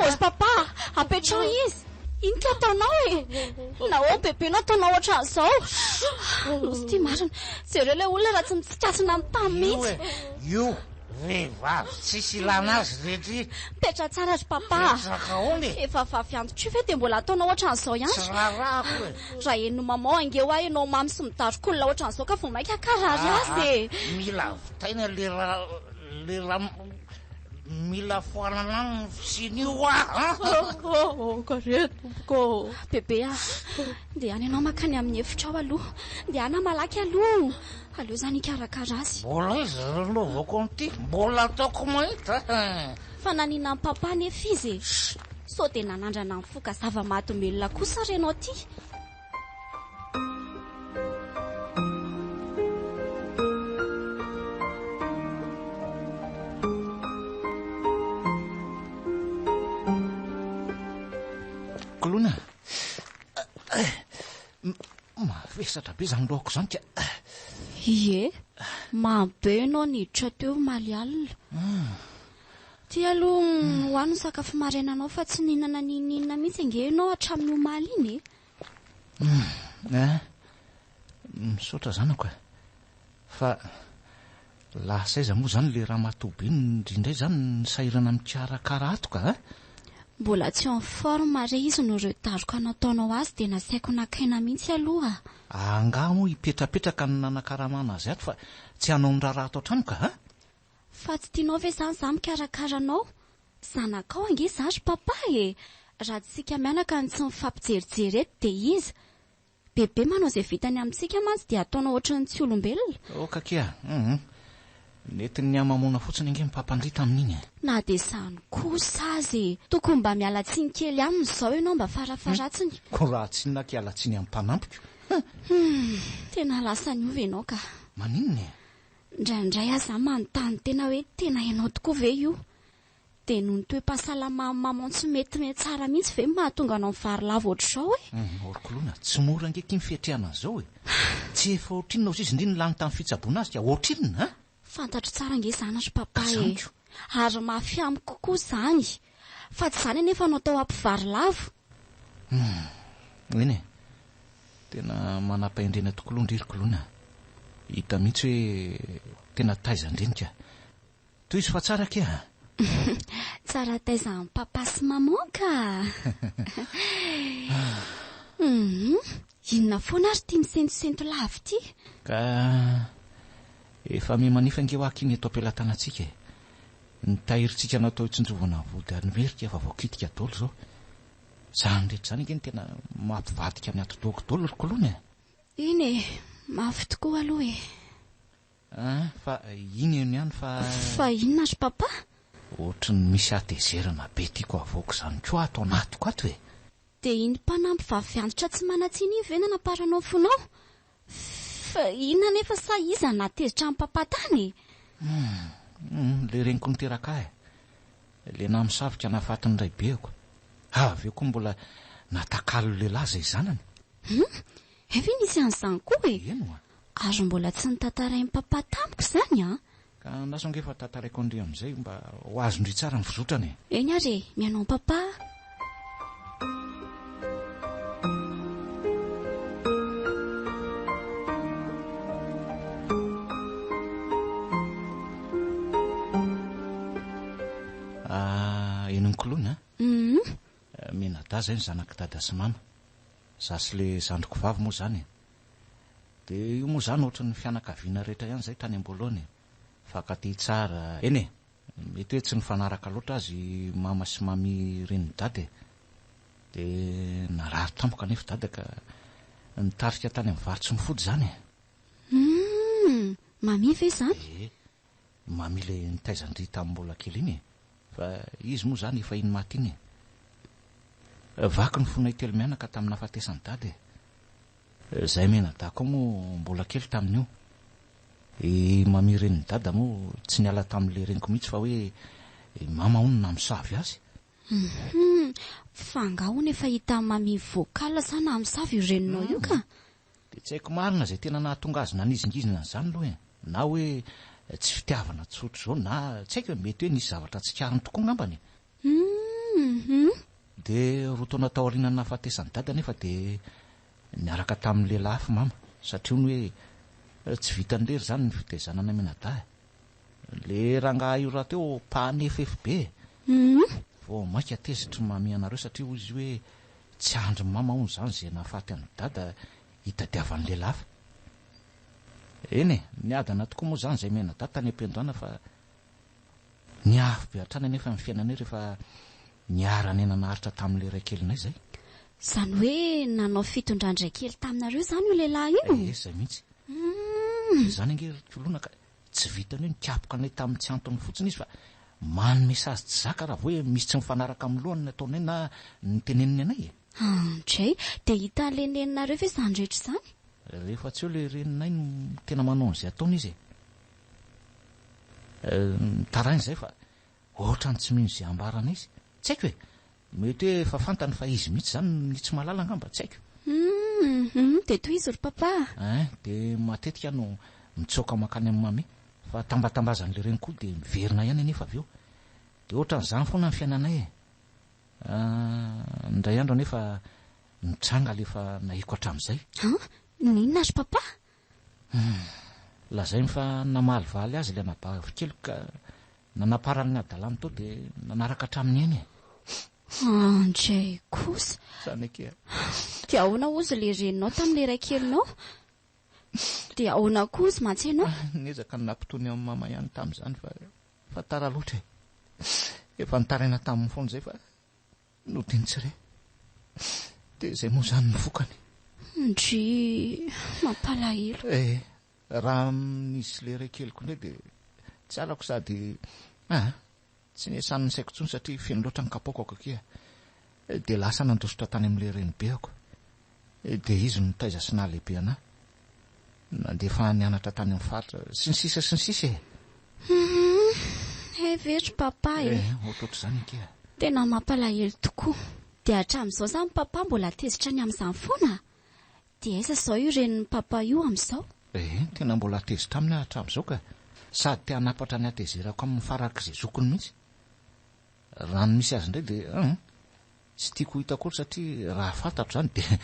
Ozy papa, apetrao izy. Ino ka ataonao na bebenao ataonao ohatran'izao. Losy ty marina. Jereo le olona raha tsy mitsikasina amin'ny tany mihitsy.
Io vehivavy tsisy ilana azy rehetra.
Petra tsara ry papa. Efa vavy antitra ve dia mbola ataonao ohatran'izao ihany?
Tsy rarako
raha henonao mamanao ange ho ianao mamy sy midarokolona ohatran'izao ka vao maika karary azy dia
mila vitaina le mila foanana ny fisin'io
kareto bebe dia any ianao makany amin'ny efitrao aloha dia ana malaky aloha aleo zany ikarakara azy.
Mbola izy renovako amin'ity mbola ataoko mahita
fa nanina ny papa nefa izy sao dia nanandrana ny foka zava-mahadomelona kosa renao ty.
Kolona mavesatra be zany loako zany ka.
Ie mabe ianao niditra teo maly alina ty aloha hoany sakafo marainanao fa tsy nihinana ninina mihitsy nge ianao hatramin'ny omaly iny
misaotra zanako fa Lasaiza moa zany le raha matoby indrindray zany sairana mikarakara atoka a?
Mbola tsy en forme re izy no retaroka nataonao azy dia nasaiko nakaina mihitsy aloha.
Anga moa hipetrapetraka ny nanakaramana azy ato fa tsy hanao ny raharaha atao trano ka a?
Fa tsy tianao ve zany za mikarakaranao? Zanakao ange zary papa e. Raha tsika mianaka ny tsy mifampijerijery eto dia izy. Bebe manao izay vitany amintsika mantsy dia ataonao ohatran'ny tsy olombelona.
Okakia. Netiny ny amamona fotsiny ange mipampandrita amin'iny.
Na dia izany kosa azy tokony mba mialatsiny kely aminy izao ianao mba farafaratsiny.
Ko raha tsy nakialatsiny amin'ny mpanampiko.
Tena lasa niova ianao ka.
Maninona e?
Indraindray aza manontany tena hoe tena ianao tokoa ve io? Dia noho ny toe-pahasalamany mamao tsy mety tsara mihitsy ve mahatonga anao mivary lava ohatr'izao e?
Orokoloana, tsy mora angeky ny fiatrehana an'izao e. Tsy efa ohatrinona ozy izy indrindra lany tamin'ny fitsaboana azy ka ohatrinona a?
Fantatro tsara ange izany ry papa e. Ary mafy amiko kokoa izany. Fa tsy izany anefa no atao ampivary lavo.
Eny e, tena manam-pahendrena tokoa aloha Orokoloana. Hita mihitsy hoe tena taizan-drenika. Toy izy fa tsara kea.
Tsara taizan'ny papa sy maman ka. Inona foana ary tia misentosento lavo ty?
Ka efa mihamanifa ange ho akiny eto am-pelatanantsika e. Ny tahirintsika natao hitsinjovana vody Amerika efa voakitika daholo zao. Izany rehetra izany ange ny tena mampivadika ny ato-dohako daholo Orokoloana e.
Iny e, mafy tokoa aloha e.
Fa iny eny ihany fa...
Fa inona ry papa?
Ohatry ny misy atezerana be tiako avoako izany koa atao anatiko ato e.
Dia iny mpanampy vaviantotra tsy manatsiny ivy ena naparanao fonao? Fa inona nefa sa iza natezitra amin'ny papa tany e?
Le reniko niteraka e. Le namisavika nafatiny ray beako. Avy eo koa mbola natakalo lehilahy izay zanany.
Efa nisy an'izany koa e?
Eno a.
Ary mbola tsy nitantarain'ny papa tamiko izany a?
Ka naso ange fa tantaraiko andre amin'izay mba ho azondry tsara ny fizotrany e.
Eny ary, mianao papa.
Enony Koloana Menada zay ny zanaka dada sy mama. Zasy le zandriko vavy moa zany e. Dia io moa zany ohatra ny fianakaviana rehetra ihany zay tany am-boalohany. Fakaty tsara. Eny e, mety hoe tsy nifanaraka loatra azy mama sy mami reny dada e. Dia narary tampoka nefa dada ka nitarika tany amin'ny varotsy mifody zany e.
Mami ve zany?
Mami le nitaizandry tamin'ny mbola kely iny e. Fa izy moa zany efa iny maty iny e. Vaky ny fonay telo mianaka tamin'ny nafatesany dada e. Zay Menada koa moa mbola kely tamin'io. Mami reny dada moa tsy niala tamin'le reniko mihitsy fa hoe mama hono namisavy azy.
Fa angahony efa hita mami voakala sa namisavy io reninao io ka?
Dia tsy haiko marina izay tena nahatonga azy nanizingizina an'izany aloha e. Na hoe tsy fitiavana tsotra izao na tsy haiko mety hoe nisy zavatra tsy kariny tokoa ngambany. Dia roa taona tao aorianany nahafatesany dada nefa dia niaraka tamin'ny lehilahy hafa mama satria hono hoe tsy vitan'lery zany ny fitaizanana Menada e. Le rangahy io raha teo mpanefefy be vao maika tezitry mami anareo satria izy hoe tsy andry mama hono zany izay nahafaty any dada hitadiavan'ny lehilahy hafa. Eny e, niadana tokoa moa zany izay Menada tany am-piandohana fa niafy be hatrany nefa amin'ny fiainanay rehefa niarany ena naharitra tamin'le ray kelinay zay.
Izany hoe nanao fitondran-dray kely taminareo zany io lehilahy io?
Izay mihitsy. Izany ange Koloana ka tsy vitany hoe nikapoka anay tamin'ny tsy antony fotsiny izy fa manome sazy tsy zaka raha vao hoe misy tsy mifanaraka amin'ny lohany nataonay na niteneniny anay e.
Andray, dia hita leneninareo ve izany rehetra izany?
Rehefa tsy eo le reninay no tena manao an'izay ataony izy e. Tarainy izay fa ohatrany tsy mino izay ambarana izy. Tsy haiko hoe mety hoe efa fantany fa izy mihitsy zany ny tsy mahalala ngamba, tsy haiko.
Dia toy izy ry papa?
Dia matetika no mitsoaka makany amin'ny mami fa tambatambazan'le reny koa dia miverina ihany anefa avy eo. Dia ohatran'izany foana ny fiainanay e. Indray andro anefa nitranga alefa nahiko hatramin'izay.
Ninona ry papa?
lazainy fa namaly valy azy ilay anabavikely ka nanaparany ny adalany to dia nanaraka hatraminy eny
andray kosa
zany ake
dia ahoana ozy le reninao tamin'ilay ray kelinao dia ahoana kozy mantsy ianao
niezaka ny nampitony amin'ny mama ihany tamin'izany fa tara loatra efa nitaraina tamin'ny foana izay fa nodiny re dia izay moa zany ny vokany
ndry mampalahelo
raha nisy le ray keliko indray dia tsy alako sady tsy niasan'ny saiko tsony satria feno loatra ny kapaoko akakia dia lasa nandrosotra tany amin'ilay renibeako dia izy no taiza sy nahalehibe anahy nandefa nianatra tany amin'ny faritra sy ny sisa
vetra papa
ohatroatra zany ake
tena mampalahelo tokoa dia hatramin'izao zany papa mbola tezitra ny amin'izany foana dia aiza zao io reniny papa io amin'izao
tena mbola tezitra aminy hatramin'izao ka sady te hanapatra ny atezerako amin'ny fararaka izay zokony mihitsy raha ny misy azy indray dia tsy tiako hita kory satria raha fantatro zany dia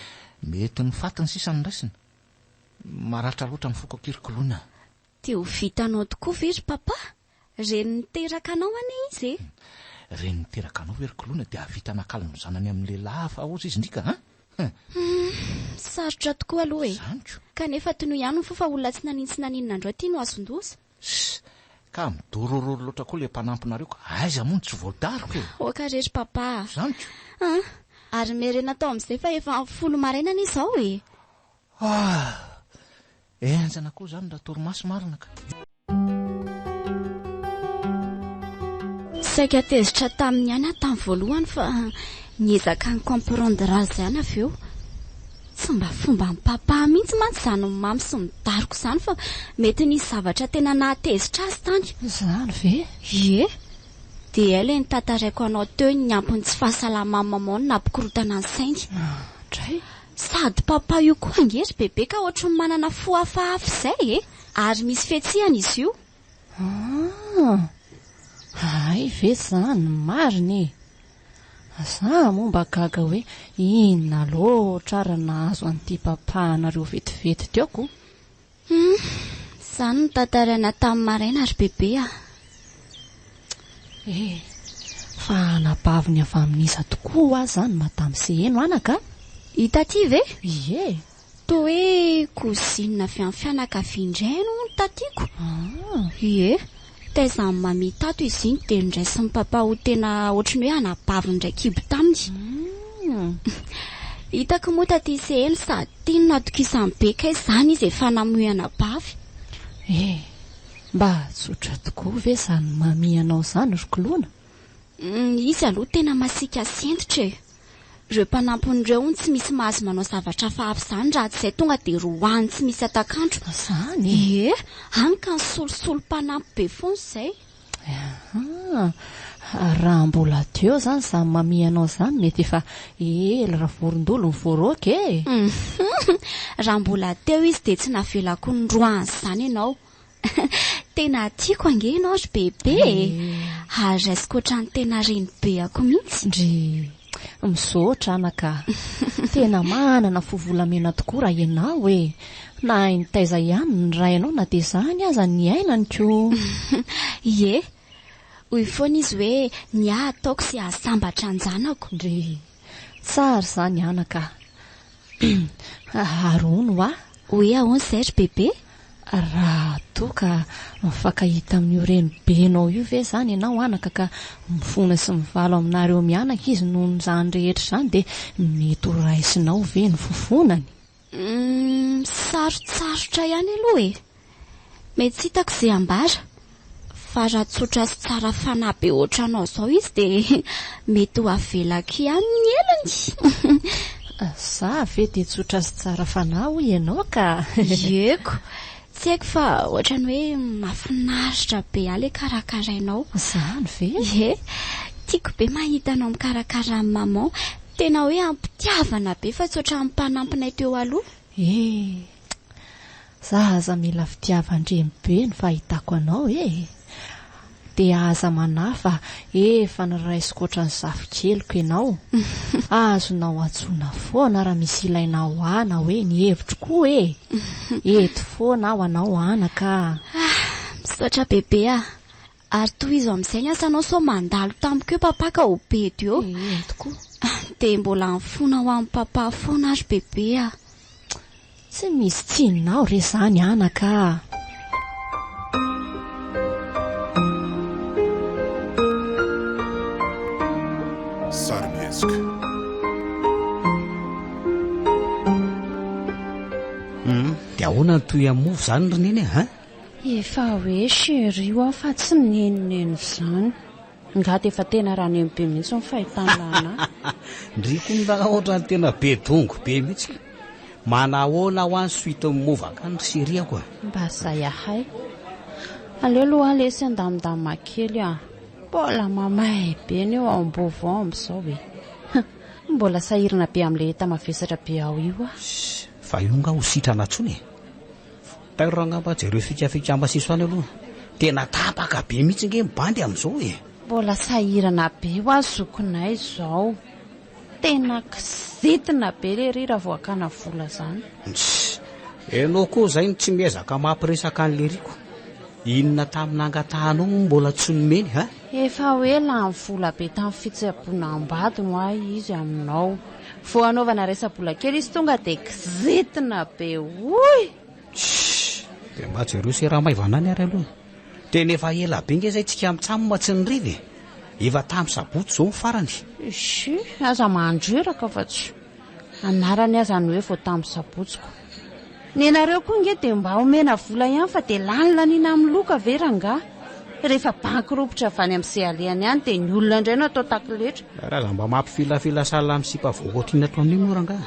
mety ny fatiny sisany raisina maratra loatra ny foko kirikoloana
dia ho vitanao tokoa very papa reny niteraka anao ane izy
reny niteraka anao verikoloana dia havita nakalino zanany amin'le lafa ozy izy ndrika
sarotra tokoa aloha kanefa tono ihany fofa olona tsy naninina andro ty no azondoza
ka midorororo loatra koa le mpanampinareo ka aiza moa tsy voadariko
oka rery papa
zaniko
ary merena tao amin'izay fa efa folo marainana izao
enjana koa zany raha torimaso marina ka
saika tezitra tamin'ny any tamin'ny voalohany fa niezaka ny comprendre zany avy eo tsy mba fomba ny papa mihitsy mantsy zany mamy sy midariko zany fa mety nisy zavatra tena nahatezitra azy tany
zany ve
dia ilay nitantaraiko anao teo ny ampony tsy fahasalamany mamao no nampikorotana ny saingy
dray
sady papa io koa angery bebe ka ohatry ny manana fo hafahafa izay ary misy fetsihana izy io
ay ve zany mariny za momba gaga hoe inona loatra raha nahazo an'ity papanareo vetivety teoko
zany nitantaraina tamin'ny maraina ary bebe
fa anabaviny avy amin'iza tokoa azy zany matamin'izay eno anaka
hita ty ve
toa hoe kozinina avy amin'ny fianakaviandray no tatiako. Taiza ny mami tato izy iny dia ndraisy ny papa ho tena ohatrany hoe anabaviny indray kibo taminy. Hitako moa taty sehely sady tiany natokisany be kay izany izy efa namoy anabavy.
Mba tsotra tokoa ve izany mami anao izany rokoloana?
Izy aloha tena masika sentitra e. Ireo mpanampin'ireo tsy misy mahazo manao zavatra hafa izany raha tsy izay tonga dia roahany tsy misy atakantro.
Izany?
Hany ka ny solosolo mpanampy be foana izay.
Raha mbola teo izany izany mami anao izany mety efa ela raha vorondolo ny voaroaka e.
Raha mbola teo izy dia tsy navelako ny roahany izany ianao. Tena tiako ange ianao ry bebe ary raisiko ohatrany tena reny be ako mihitsy.
Ndry misaotra anaka. Tena manana fovolamena tokoa raha ianao e. Na hainy taiza ihany ny rainao na dia izany aza ny ainany ko.
Ie, hoy foana izy hoe ny ahy ataoko sy ahasambatra anjanako.
Ndry tsara izany anaka. Arono a.
Hoe ahoana izay ry bebe?
Raha toka mifankahita amin'io reny benao io ve zany ianao anaka ka mifona sy mivalo aminareo mianaka izy noho izany rehetra izany dia mety ho raisinao ve ny fofonany?
Sarotsarotra ihany aloha e. Mety tsy hitako izay ambara. Fa raha tsotra sy tsara fanahy be ohatranao izao izy dia mety ho avelako ihany ny elany.
Za ve dia tsotra sy tsara fanahy hoy ianao ka?
Eko. Tsy haiko fa ohatrany hoe mahafinaritra be ale karakarainao.
Izany ve?
Ie, tiako be mahita anao mikarakara amin'ny maman. Tena hoe ampitiavana be fa tsy ohatran'ny mpanampinay teo aloha.
Za aza mila fitiavan-dreny be ny fahitako anao e. dia aza manafa efa niraisiko oatra ny zafikeliko ianao azonao atsoina foana raha misy ilainao ana hoe ny hevitro koa eto foana aho anao anaka
misaotra bebe ary toy izo amin'izay ny asanao so mandalo tamiko eo papa ka ho beto eo
tokoa
dia mbola mifona ho amin'ny papa foana ary bebe
tsy misy tsinonao re zany anaka
Sarmiesque.
Dia ahoana ny toy amin'ny mofo zany roneny
efa hoe chéri aho fa tsy nenoneno izany ngaty efa tena raha neny be mihitsy ny fahitana
ndriko ny raha ohatra ny tena be dongo be mihitsy manahoana ho any suite mimovaka ny seriako
mba zay ahay aleo aloha lesy andamindamina kely mbola mamay be ny eo ambovo amin'izao mbola sahirana be amin'ilay eta mavesatra be ao io
fa io nga ho sitrana tsony tairangamba jereo fikafika siso any aloha tena tapaka be mihitsy nge mibandy amin'izao
mbola sahirana be ho azokonay izao tena kizitina be le ry raha voakana vola zany
enao koa zay ny tsy miezaka mampiresaka an'le riko inona tamin'angatahanao mbola tsy nomeny
efa hoe la ny vola be tamin'ny fitsaboana ambady no ahy izy aminao vo anaovana resa-bola kely izy tonga dia kizitina be oy
dia mba jereo se raha maivanany ary aloha tena efa ela be nge zay tsika mitsamoma tsy nirive efa tamin'ny sabotsy zao farany
sy aza mandreraka fa tsy anarany azany hoe vao tamin'ny sabotsiko ny nareo koa nge dia mba omena vola ihany fa dia lanilaniana amin'ny loka veranga rehefa banky ropotra avany amin'izay alehany ihany dia ny olona indray no atao takiletra
raha za mba mampifilafilasala amin'ny sipa voakoatrina ato amin'io moranga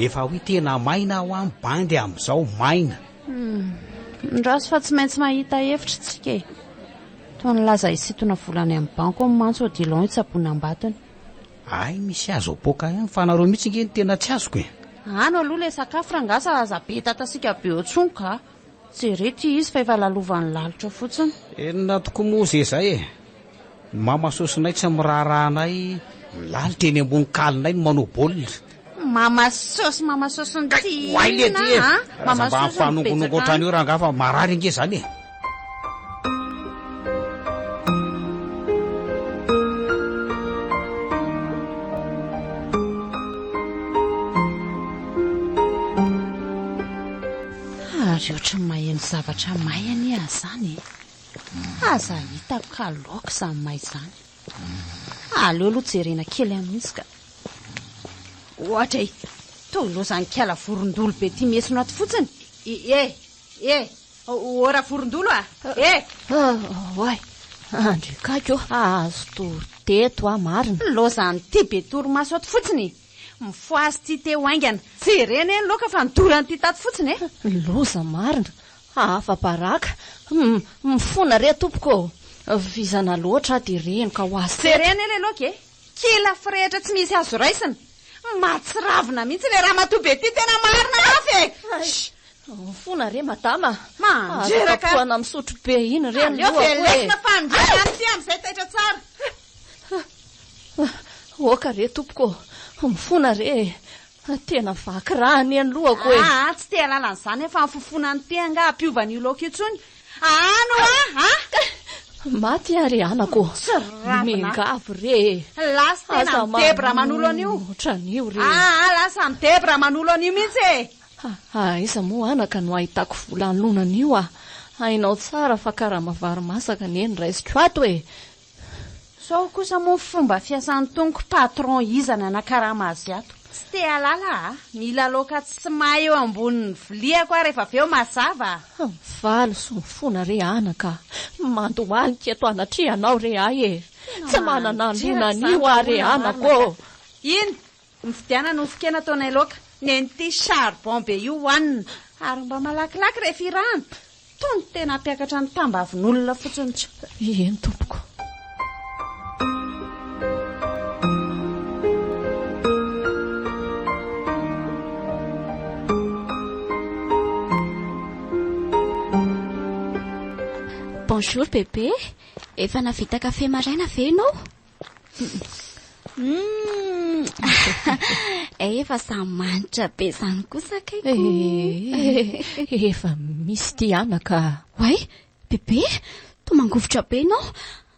efa hoe tena maina ho amin'ny bandy amin'izao maina
ndraso fa tsy maintsy mahita hevitra tsika toa nylaza isitona volany amin'ny banko amin'ny mantso odilon itsaboana ambatiny
ay misy azo apoka ihany fa nareo mihitsy nge ny tena tsy azoko
ano aloha ilay sakafo rangasa aza be tatasika be otsony ka tsy rety izy fa efa lalovany lalitra fotsiny
enina tokoa moa zay zay mamasosinay tsy miraharahanay milalitra eny ambony kalinay no manao baolina
mamasosy ny
tiana mba mifanongonongo ohatrany eo raha ngafa marary nge zany
ary ohatry ny maheno zavatra may any zany aza hitako ka laoka izany may zany aleo aloha jerena kely amin'izy ka ohatra toy lozany kiala vorondolo be ty miesy no aty fotsiny ora vorondolo
oay andrikako azo toriteto marina
lozany ty be toromaso aty fotsiny mifoazy ty teo aingana jerena eny loka fa nidorany ty taty fotsiny
loza marina afa-baraka mifona re tompoko vizana loatra dia reniko ho azy
jerena eny loka kila firehitra tsy misy azo raisina matsiravina mihitsy le raha matobe ty tena marina afy
mifona re madama
manjeraka
foana misotro be iny re
velesina fandrana ty amin'izay taitra tsara
oka re tompoko mifona re tena vakirahany eny lohako
tsy te alalan'izany efa mifofona ny tenga ampiovan'io loka itsony ano
maty ary anako mengavo re
lasa tena midebra manolo an'io
otran'io re
lasa midebra manolo an'io mihitsy
iza moa anaka no ahitako vola lonan'io hainao tsara fa karaha mavary masaka ny eny raisiko ato
sao kosa moa fomba fiasan'ny tonoko patron izana anakaraha azy ato tsy te alala mila loka tsy mahay eo ambonin'ny viliako rehefa aveo mazava
valo so mifona re anaka mandohalika eto anatrehanao re ahy tsy manana lonan'io re anako
iny mifidiana no fikena ataonay loka nen'ity charbon be io hoanina ary mba malakilaky rehefa irahana tony tena ampiakatra ny tambavin'olona fotsiny tsy
eny tompoko
Bonjour bébé, efa navita kafe maraina ve ianao? Efa samanitra be izany kosa kaiko.
Efa misy ty anaka.
Way, bébé, to mangovotra be ianao.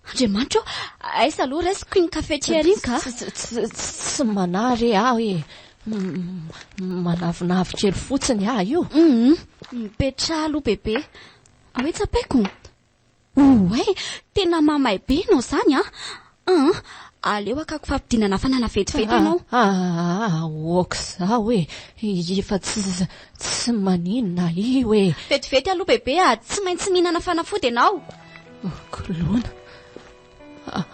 Andriamanitra, aiza aloha raisiko iny kafe tsy ariana ka?
Tsy manary aho e. Manavinavy kely fotsiny aho io.
Mipetra aloha bébé. Ahoe tsapaiko? Way, tena mamay be ianao zany aleo akako fampidinana fanana vetivety ianao.
Oka zao e. Efa tsy maninona io e.
Vetivety aloha bébé, tsy maintsy mihinana fanafody ianao.
Kolona.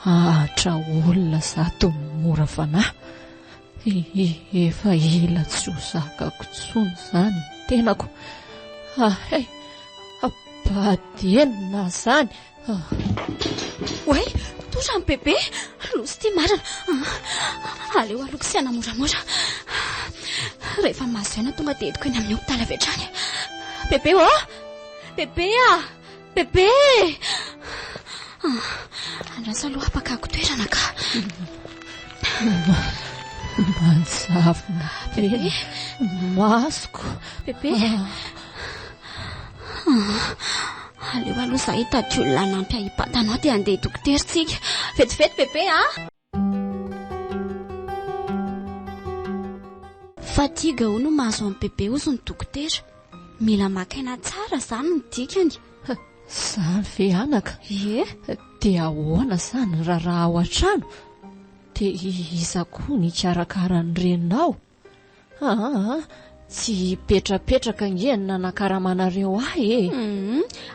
Atra olona zato mora fanahy. Efa ela tsy ho zakako tsony zany tenako. Badienina zany.
Way, totrany bébé, losy ty marina. Aleo aloko sy ana moramora. Rehefa mahazoana tonga dia ediko eny amin'ny hopitaly avy hatrany. Bébé bébé bébé. Andrasa aloha apakako toerana ka.
Manjavona be masoko.
Bébé. Aleo aloha za hitady olona nampy ahipatanao dia andeha dokoteritsika. Vetivety bébé Fatigue ho no mahazo amin'ny bébé ozy ny dokotera. Mila makaina tsara zany ny dikany.
Zany ve anaka?
Ie.
Dia ahoana zany raha ao an-trano? Dia iza koa ny karakara ny reninao? Tsy petrapetraka ngenina nakaramanareo ahy e.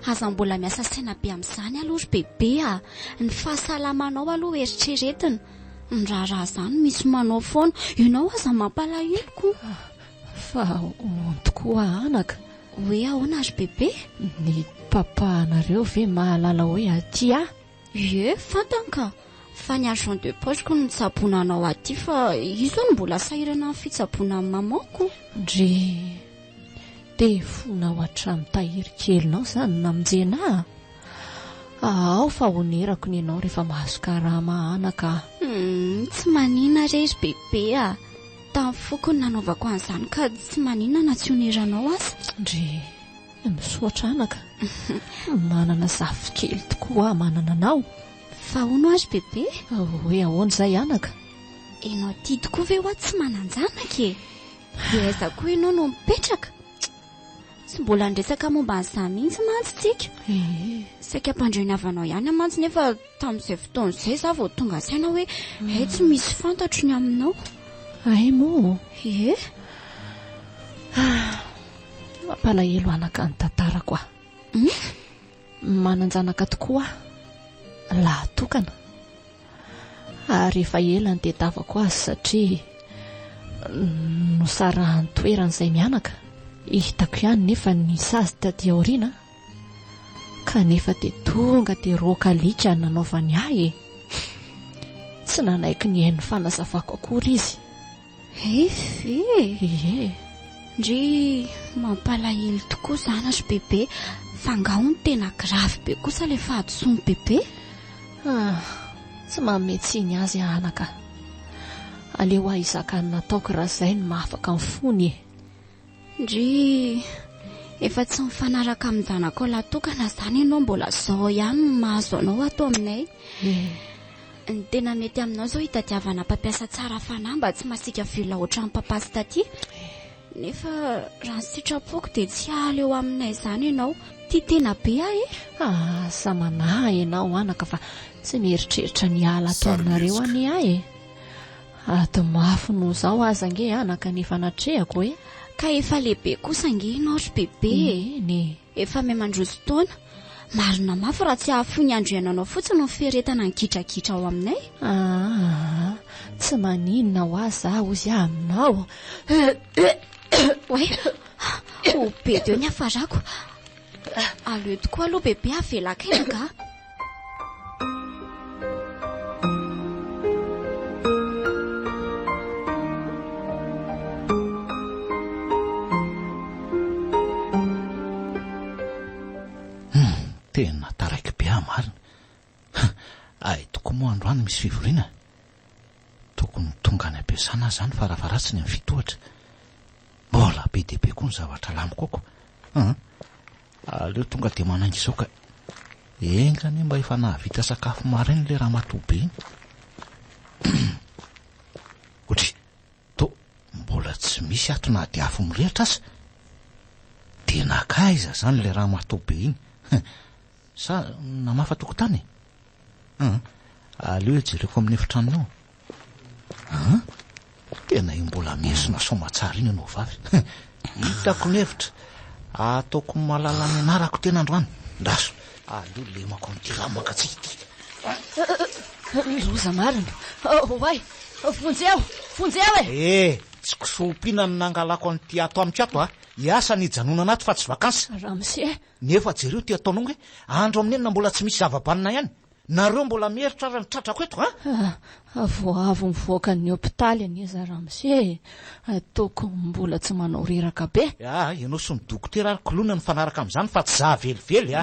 Aza mbola miasa saina be amin'izany aloha bébé ny fahasalamanao aloha eritreretina. Ny raharaha zany misy manao foana, ianao aza mampalahelo.
Fa onto koa anaka.
Hoe ahoana ary bébé?
Ny papa anareo ve mahalala hoe aty aho?
Ie, fantanka. Fa ny argent de poche ko ny tsaboana anao aty, fa izo no mbola sahirana amin'ny fitsaboana amin'ny mamako.
Ndre dia fonao hatramin'ny tahiry kelinao zany namonjena. Ao fa onerako ny ianao rehefa mahazo karama anaka.
Tsy manina rery bébé tamin'ny foko ny nanaovako an'izany ka tsy manina na tsy oneranao aza.
Ndre misoatra anaka. Manana zafy kely tokoa manana anao.
Fa hono azy bébé?
Hoe ahoana izay anaka?
Ianao tia tokoa ve hoa tsy mananjanaka e? Dia aiza koa ianao no mipetraka? Tsy mbola ndresaka momba an'izany mihitsy mantsy tsika. Saika ampandreniavanao ihany mantsy nefa tamin'izay fotoana izay za vao tonga saina hoe tsy misy fantatro ny aminao.
Ay moa.
Ie.
Mampalahelo anaka ny tantarako aho. Mananjanaka tokoa laha tokana. Ary efa ela ny tedavako azy satria nosarahany toeran'izay mianaka. Hitako ihany nefa ny sazy taty aoriana. Kanefa dia tonga dia rokalika nanaovany ahy. Tsy nanaiky ny hainy fanazavako akory izy.
Ie. Ndry mampalahelo tokoa zany azy bébé. Fangao ny tena gravy be kosa le fahadsoany bébé.
Tsy mametsiny azy anaka. Aleo aho izakany nataoko raha izay no mahafaka ny fony e.
Ndry efa tsy mifanaraka amin'ny zanako latokana zany ianao, mbola zao ihany no mahazo anao ato aminay. Ny tena mety aminao zao hitadiavana mpampiasa tsara fanahy mba tsy masika vilona ohatran'ny papa sy taty. Nefa raha ny sitrapoko dia tsy aleo aminay zany ianao. Tia tena be ahy e.
Samanahy ianao anaka fa tsy mieritreritra ny ala ato aminareo any ahy e. Ato mafy no zao aza nge anaka nefa natrehako e.
Ka efa lehibe kosa nge ianao ry bébé. Efa mihamandroso taona. Marina mafy raha tsy ahafo ny andro iananao fotsiny no fieretana ny kitrakitra ao aminay.
Tsy maninona ho azy aho ozy aminao.
Way, be teo ny hafarako. Aleo tokoa aloha bébé avelaka enaka.
tena taraiky be marina. Ay toko moa androany misy fivoriana. Tokony tonga any ampiasana zany farafaratsiny amin'ny fitohatra. Mbola be dia be koa ny zavatra lamiko ako. Aleo tonga dia manainga izao ka engany mba efa nahavita sakafo maraina le ramatoabe iny. Otry, mbola tsy misy ato na dia afo mirehitra asa. Dia nakaiza zany le ramatoabe iny. Sa namafa tokotany? Aleo jereko amin'ny efitranonao. Tena mbola mesona somatsara iny ianao vavy. Hitako ny hevitra ataoko malala ny anarako tena androany. Ndaso, aleo lemako amin'ity ramaka tsy ity.
Loza marina. Oay, vonjeo e.
Tsy kisompiana ny nangalako an'ity ato amiko ato Iasa ny janonana ato fa tsy vakansa.
Ramose.
Nefa jereo ty ataonao hoe andro amin'enina mbola tsy misy zava-banina ihany. Nareo mbola mieritra ary ny tratrako eto
Avo mivoaka ny hopitaly aniza Ramose. Ataoko mbola tsy manao reraka be.
Ianao sy ny dokotera ary kolona ny fanaraka amin'izany fa tsy za velively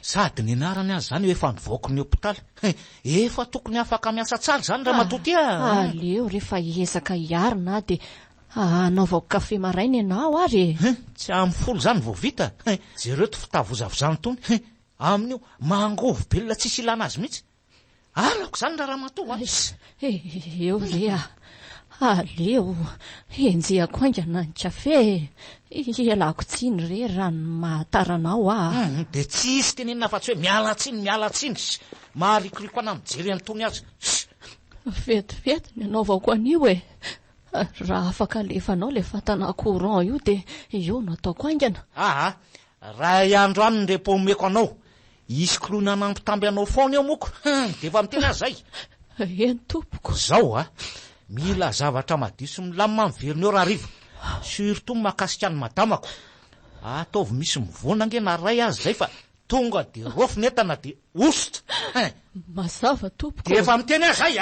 Sady ny anarany azy zany efa nivoaka ny hopitaly. Efa tokony afaka miasa tsara zany ramatoty
Aleo rehefa hiezaka hiarina dia anaovako kafe maraina ianao ary.
Tsy amin'ny folo zany vao vita. Jereo to fitavozavozany tony. Amin'io mangovo belona tsisy ilana azy mihitsy. Alako zany raha ramatoa.
Eo re aleo enjehako aingana ny kafe. Ialako tsiny re raha ny mahataranao
Dia tsisy tenenina fa tsy hoe miala tsiny. Maharikoriko ana mijery antony azy.
Vetivety ny anaovako an'io e. Raha afaka alefanao le fatana courant io dia io nataoko aingana.
Raha iandro any ny repo omeko anao. Isy kolona nampitamby anao foana eo moko. Dia efa mitena zay.
Eny tompoko.
Zao mila zavatra madio sy milamina miverina eo raha riva. Surtout mahakasika ny madamako. Ataovy misy mivona angena ray azy zay fa tonga dia rofy netana dia ositra.
Mazava tompoko.
Dia efa mitena zay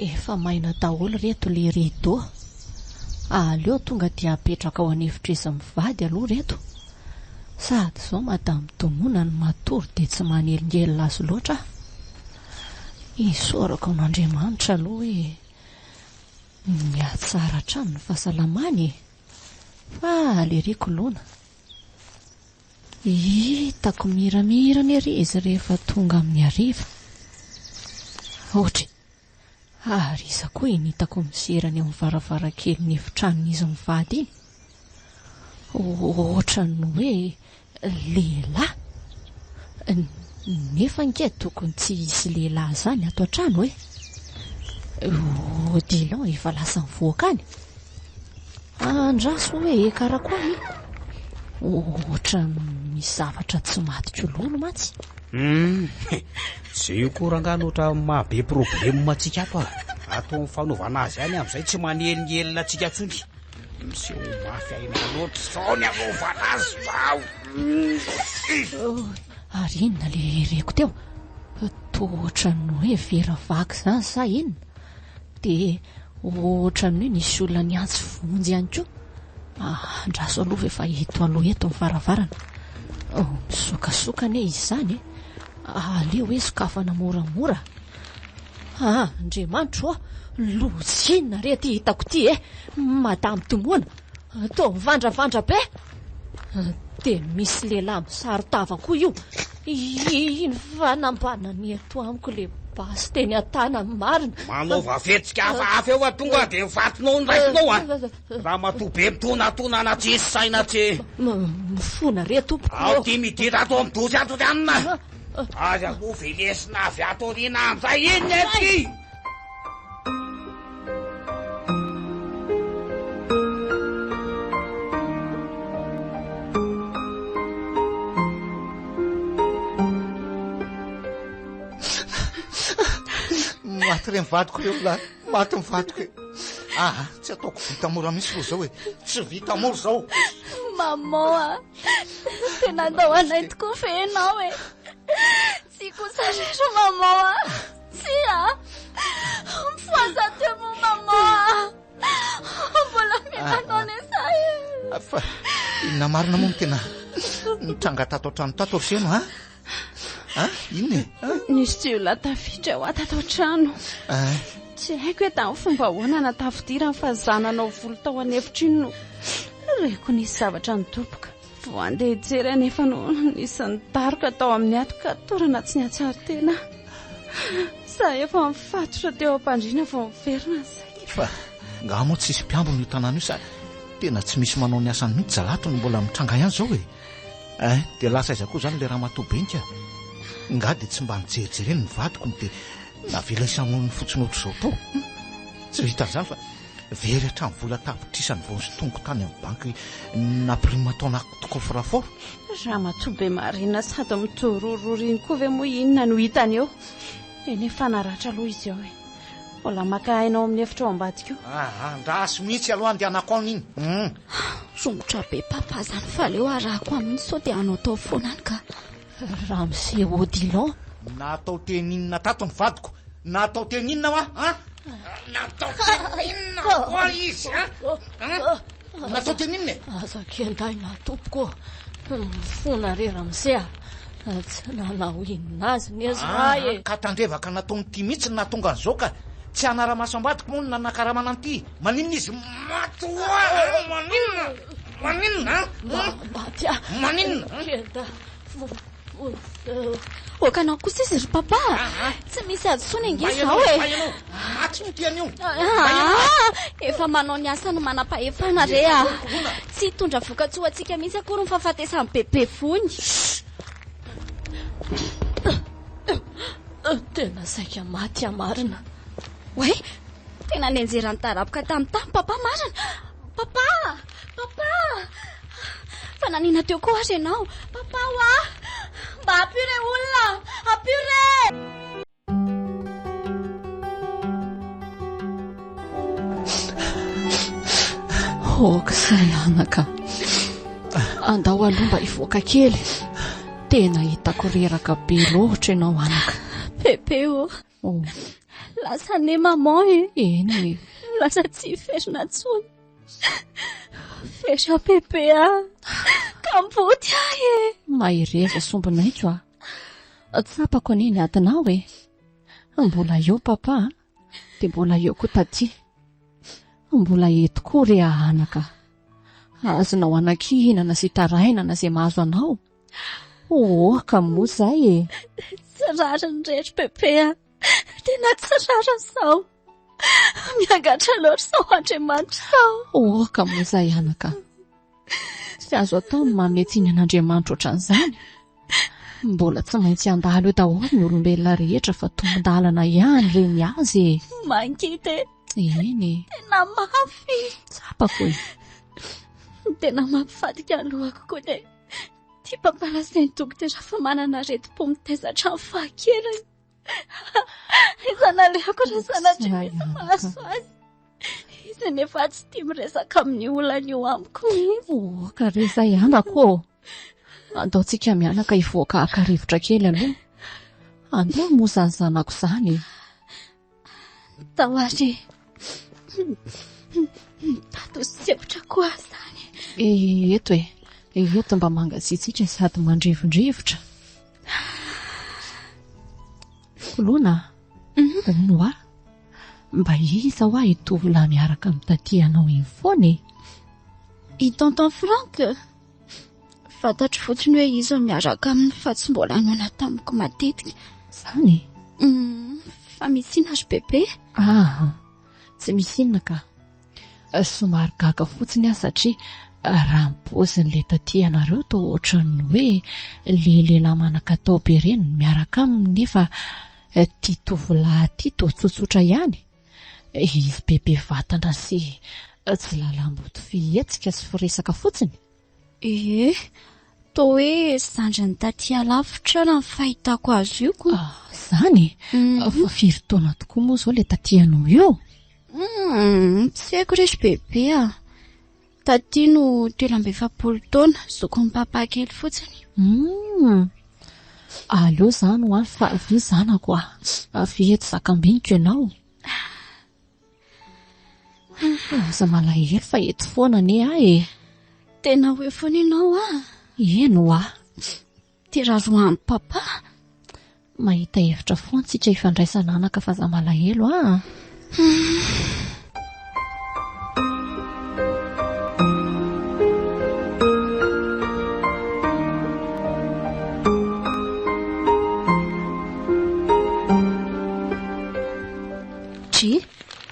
Efa maina daholo reto le rideau. Aleo tonga dia apetraka ao anefitreza mivady aloha reto. Sady zao madamy Tomona ny matory dia tsy manelingelina azy loatra. Isorako n'Andriamanitra aloha hoe mihatsara hatrany ny fahasalamany. Fa leriko lona. Hitako miramirana ery izy rehefa tonga amin'ny hariva. Ohatra ary iza koa initako miserany amin'ny varavarankely ny efitranon'izy mivady iny. Ohatra ny hoe lehilahy. Nefa ange tokony tsy hisy lehilahy zany ato an-trano Odilon efa lasa mivoaka any. Andraso hoe karakory. Ohatra misy zavatra tsy maty kololo matsy.
Tsy korangano otra mahabe problème matsika ato atao fanaovana azy any amin'izay tsy manelingelina atsika ntsony. Misy mafy aina loatra sao ny anaovana azy vao.
Ary inona le reko teo? Tohatra ny hoe vera vaky zany sa inona? Dia ohatra ny hoe nisy olona niantsy vonjy ihany koa. Andraso aloha efa eto aloha eto amin'ny varavarana. Misokasokana izy zany aleo hoe sokafana moramora. Andriamanitra lozina rety hitako ty madamy Tomona. Tô mivandravandra be. Dia misy lehilahy misaro-tava koa io. Iny fanambana ny eto amiko le basy teny an-tana marina.
Manaova fetsika hafahafa eo tonga dia mivatonao ny raikinao ramatoabe mitonatona na tsy hisy saina tsy.
Mifona re tompoko.
Ao ty midita ato amin'ny dozy ato anina. Azy aloha velesina avy ato aoriana amin'izay iny ety.
Maty re mivadiko reo lahy. Maty mivadiko tsy ataoko vita mora misy ro zao tsy vita mora zao.
Maman tena andao anay tokoa fe ianao
Tsy kosaretra maman tsy mifoaza teo mo maman mbola mitanao ny say
fa inona marina moa tena nitranga tato an-trano tato ry seno inona
nisy tsy olona tafiditra ho atato an-trano tsy haiko hoe tamin'ny fomba hoana natafidirany fa zananao volo tao anefitra iny no reko nisy zavatra nitopoka vo andeha jery anefa no nisy nidaroka tao amin'ny atoka torana tsy niatsary tena sa efa mifatotra teo am-pandriana vao miverina zay
fa nga moa tsisy mpiambo no tanàna io sa tena tsy misy manao ny asany mihitsy zalato no mbola mitranga ihany zao dia lasa iza koa zany le raha matobenika nga dia tsy mba mijerijereny ny vadiko no dia navela isan'olony fotsiny oatra zao to tsy vitan'izany fa very hatrany vola tapitrisany vao sy tongo tany amin'ny banky nampirima taona tokofrafort
raha matobe marina sady mitorororiny koa ve moa inona no hitany eo enefa naratra aloha izy eo mbola maka hainao amin'ny efitra ao ambadika eo
ndrasy mihitsy aloha andehanako an'iny
romotra be papa zany fa leo arahako amin'ny sao dia anao tao foanany ka
raha mise odilon
natao teninina tato ny vadiko natao teninina hoa natao teninina koa izy natao teninina
azakendai natompoko fona rera mise tsy nanao inona azy ny azy
ka tandrevaka nataony ty mihitsy ny natonga an'izao ka tsy anara-maso ambadiko moa no nanakaramana an'ity maninona izy matoa maninona
kenda
okanao kosa izy ry papa tsy misy adysoana ingizy zao
maty no tian'io
efa manao ny asany manam-pahefana re tsy hitondra voka-tsoa atsika mihitsy akory ny fahafatesany bebe fony
tena saika maty amarina
oe tena nenjerany taraboka tamin'ny papa marina papa fa nanina teo koa azy ianao papa mba apure olona apure
okasay anaka andao aloha mba hivoaka kely tena hitako reraka be loatra ianao anaka
bebe lasa ne maman
eny
lasa tsy ferina tsony fesha bebe kamboty
maireza sombinaitso tsapako aniny atinao mbola eo papa dia mbola eo koa taty mbola eto koa re anaka azonao anakihinana sy tarainana izay mahazo anao ka moa zay
tsy rariny rehetra bebe tena tsy rariny sao miangatra loatra sao Andriamanitra sao
ka moa zay anaka tsy azo atao ny mametsiny an'Andriamanitra ohatran'izany mbola tsy maintsy andalo eo daholo ny olombelona rehetra fa tombon-dalana ihany reny azy
mangity
eny
tena mafy
tsapako
tena mampifadika alohako koa dia tia pampalasainy dokotera fa manana retim-po mitezatra amin'ny fahakeliny izanaleoko raha sanatry misy mahaso azy izy nefa tsy tia miresaka amin'ny olana io amiko
ka reza ianako andaontsika mianaka hivoaka akarivotra kely aloha andao moa zany zanako zany
tahoary tato sebotra koa zany
eto mba mangazitsitra sady mandrivondrivotra lona noa mba iza hoa itovila miaraka amin'ny tatianao iny foana
i tonton Frank fantatro fotsiny hoe izy miaraka aminy fa tsy mbola nona tamiko matetika
zany
fa misy inona ry bebe
tsy misy inona ka somary gaga fotsiny satria raha mipoziny le tatianareo to ohatran'ny hoe le lehilahy manan-katao be reny miaraka aminy nefa tia tovolahy tia to tsotsotra ihany izy bebe vatana sy tsy lalamboto fihetsika sy firesaka fotsiny
to hoe zandriny taty alavitra raha ny fahitako azy io koa
zany fa firy taona tokoa moa zao le tatianao eo
tsy haiko resy bebe taty no 13 taona zokon'ny papa kely fotsiny
aleo izany ho any fa avy zanako avy eto zakambiniko ianao aza malahelo fa eto foana ne ahy
tena hoe foana ianao
eno
tiraroan'ny papa
mahita hevitra foana tsika ifandraisana anaka fa za malahelo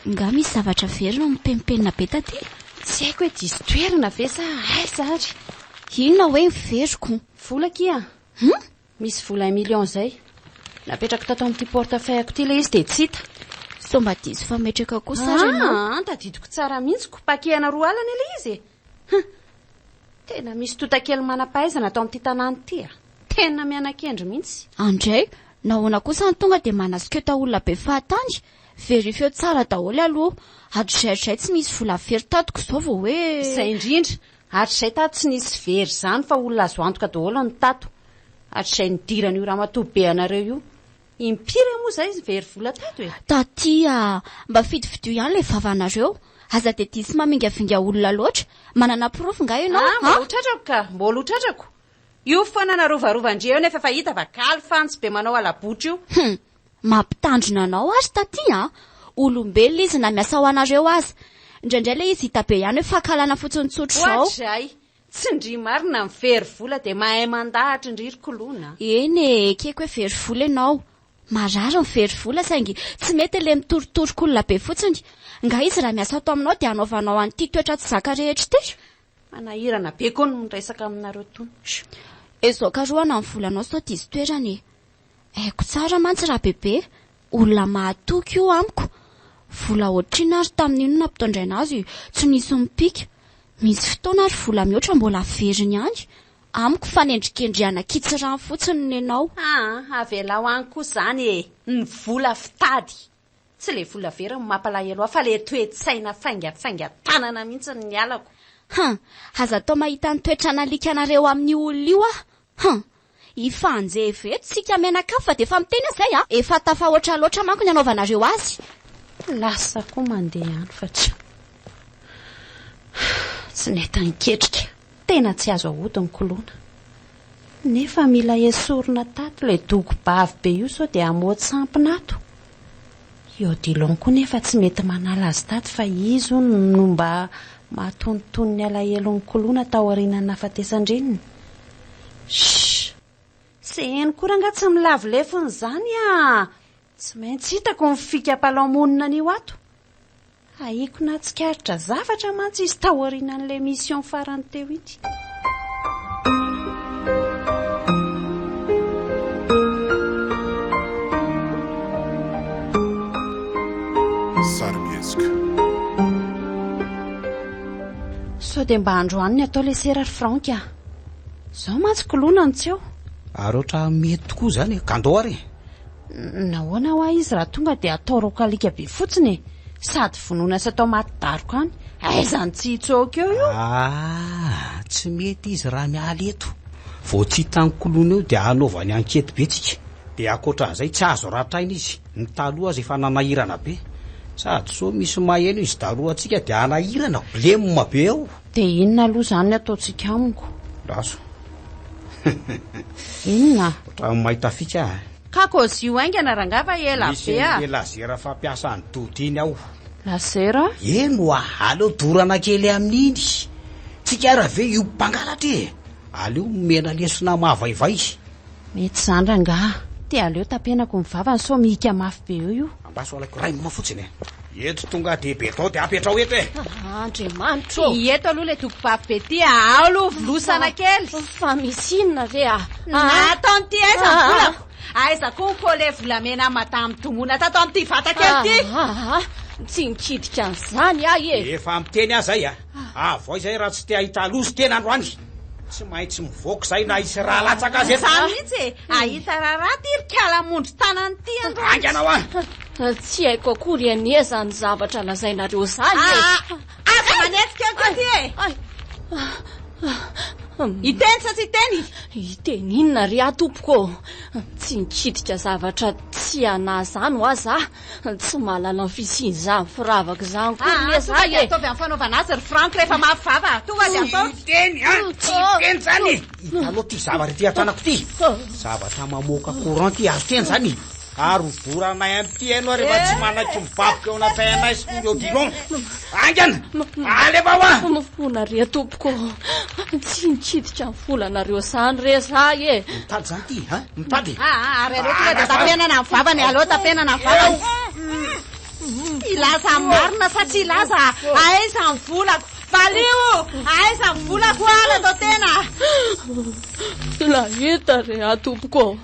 nga misy zavatra very no mipempenina be taty
tsy haiko hoe diso toerana ve sa zary
inona hoe miveriko
vola kia misy vola 1 million zay napetraka tato amin'ity portefeuille ty le izy de tsy hita
somba diso fa metraka kosa
tadidiko tsara mihitsy ko pakehana 2 alina le izy tena misy totakely manam-pahaizana atao amin'ity tanàny ty tena mianan-kendry mihitsy
andray nahoana kosa ny tonga de manasika olona be fahatany verifio tsara daholo aloha hatrizay tsy misy vola very tatoko zao vao hoe
izay indrindra hatrizay tato tsy nisy very zany fa olona azo antoka daholo ny tato hatrizay nidirana io ramatoabe anareo io impiry moa zay very vola tato
taty mba fidividio ihany le vavanareo aza de tisy mamingavinga olona loatra manana profy nga ianao
mbola hotratrako io foana narovarovandre eo nefa fahita fa kaly fantsy be manao alabotra io
mampitandrina anao azy taty olombelona izy na miasa ho anareo azy indraindray le izy hita be ihany hoe fahakalana fotsiny tsotro zao
zay tsy ndry marina ny very vola de mahay mandahatra indririkoloana
eny keko hoe very vola ianao marary ny very vola saingy tsy mety le mitoritorik'olona be fotsiny nga izy raha miasa ato aminao de anaovanao an'ity toetra tsy zaka rehetra ty
manahirana be koa no miresaka aminareo tony
ezao karoana ny volanao sao diso toerany haiko tsara mantsy raha bebe olona mahatoky io amiko vola ohatrina ary tamin'inona mpitondray azy tsy nisy mipika misy fotoana ary vola mihoatra mbola veriny ihany amiko fanendrikendriana kitsirany fotsiny nenao
avela ho any koa zany ny vola fitady tsy le vola vera mampalahelo fa le toe-tsaina faingafainga tanana mihitsy ny alako
aza atao mahita ny toetra nalika anareo amin'ny olona io ifanjeveto tsika menakafo fa de efa miteny zay efa tafa oatra loatra manko ny anaovanareo azy
lasa koa mandeha any fa tsy neta niketrika tena tsy azo ahody ny kolona nefa mila esorina tato le doko bavy be io sao de amoaty sampinato io dilon koa nefa tsy mety manala azy tato fa izy no mba mahatonotony ny alahelon'ny kolona tao arinany nafatesan-dreniny se eny kora nga tsy milavolefony zany tsy maintsy hitako mifikam-palamonina an'io ato aiko na tsikaritra zavatra mantsy izy tao arinan'le mission farany teo ity
Sarmiesika
sao de mba androaniny atao le serary franka zao mantsy kolonany tsy eo
ary ohatra mety tokoa zany kandao ary
nahoana ho izy raha tonga de atao rokalika be fotsiny sady vonoina sy atao maty-daroka any aizany tsy hitsoaka eo io
tsy mety izy raha mialy eto vao tsy hitany kolona eo de anaovany ankety be tsika de akoatran'izay tsy azo rahatraina izy ny taloha azy efa nanahirana be sady so misy maheno izy taloha atsika de anahirana blemma be eo
de inona aloha zany ataotsika amiko
raso
inona
ohatra mahita fika
kakozy io aingana rangava ela be
lazera fampiasa ny dody iny aho
lazera
eno aleo dorana kely amin'iny tsika raha ve io mpangalatra aleo mena lesona mahavaivay
mety zany ranga de aleo tapenako mivavany so mihika mafy be eo io
ambaso alaiko ray mafotsiny eto tonga de be tao de apetrao eto
andriamanitro
eto aloha le toko-bavy be ty aloha volosana kely
fa misy inona ve
natao n'ty aiza volako aiza koa nkole volamena mata mitomona tato amin'ity vata kely ty
tsy nikidika an'izany
efa miteny azay avao izay raha tsy te ahita lozy tena androany tsy maintsy mivoaka zay na isy raha latsaka azy
sa mihitsy ahita raharaha ty rikalamondy tananyty androany
anganao tsy haiko akory anieza ny zavatra lazainareo zany
aza manetika koa ty iteny sa tsy iteny?
Iteny inona ry tompoko? Tsy nikiditra zavatra tsy anazany ho aza, tsy mahalala ny fisiany zany firavaka zany koa
tonga dia ataovy amin'ny fanaovana azy ry Frank rehefa mafivava. Tonga dia atao.
Iteny tsy iteny zany. Hitanao ty zavatra ty atranako ty. Zavatra mamoaka courant ty azo teny zany. Ary doranay amty ianao rehefa tsy manaky mibaboka eo anatanay sy eo dilon. Angana! Alefa hoa!
Mifona ry tompoko. Tsy nikiditra ny volanareo zany re zay e.
Mitady zany ty, ha? Mitady.
Ary aloha tonga dia tapenana ny vavany, aloha tapenana ny vavany. Ilaza marina fa tsy ilaza. Aiza ny volako? Valio! Aiza ny volako ala tao tena?
La hita re tompoko.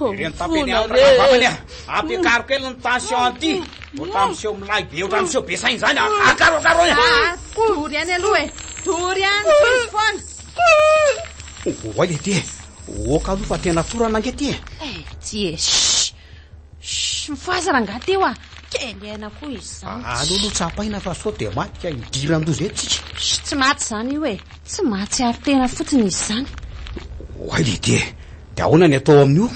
Ireny tapeny amin'ny vavany ampiakaro kely ny tension ty. Otra miseho milay be, otra miseho be sainy zany. Akaroakaro e.
Tory any aloha e. Tory any izy foana.
Oay le ty e. Oka aloha fa tena torana ange ty e.
Tsy e. Mifaza rangaha teo a. Kely aina koa izy zany.
Alolo tsapaina fa sao dia maty ka hidiran-dozy etsika.
Tsy maty zany io e. Tsy maty ary tena fotsiny izy zany.
Oay le ty e. Dia ahoana ny atao amin'io?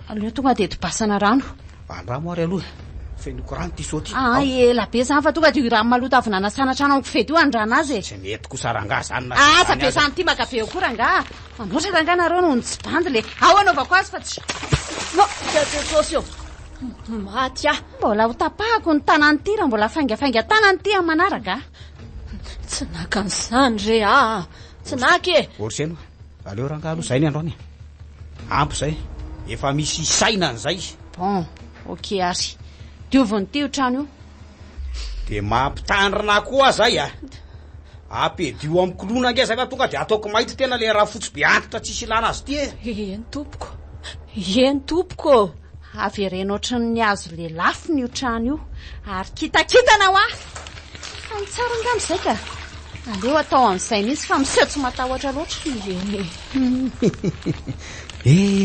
Aleo tonga dia tobasana rano.
Andramo ary aloha. Fenoko rano ty soty.
Ela be zany fa tonga dia rano maloto avy nanasana trano amiko fety io andrana azy e.
Tsy mety kosa rangaha zany na.
Asa be zany ty maka be eo koa rangaha. Manoatra rangaha nareo noho ny tsy bandy le. Ao anaovako azy fa tsy.
Atosio. Maty
mbola ho tapahako ny tanany ty raha mbola faingafainga tanany ty amin'ny manaraka.
Tsy naka an'izany re tsy naky e.
Orseno, aleo rangaha aloha zay ny androany. Ampy zay. Efa misy saina an'izay.
Bon, ok ary. Dioviny ty io trano io.
Dia mampitandrina koa zay ampidio amin'ny kolona angeza ka tonga dia ataoko mahity tena le raha fotsy be antitra tsisy ilana azy ty e.
Eny tompoko.
Avy reny ohatry ny hazo le lafiny io trano io. Ary kitakitana ho Fa tsara nga amin'izay ka. Aleo atao amin'izay mihitsy fa miseho tsy matahotra loatra.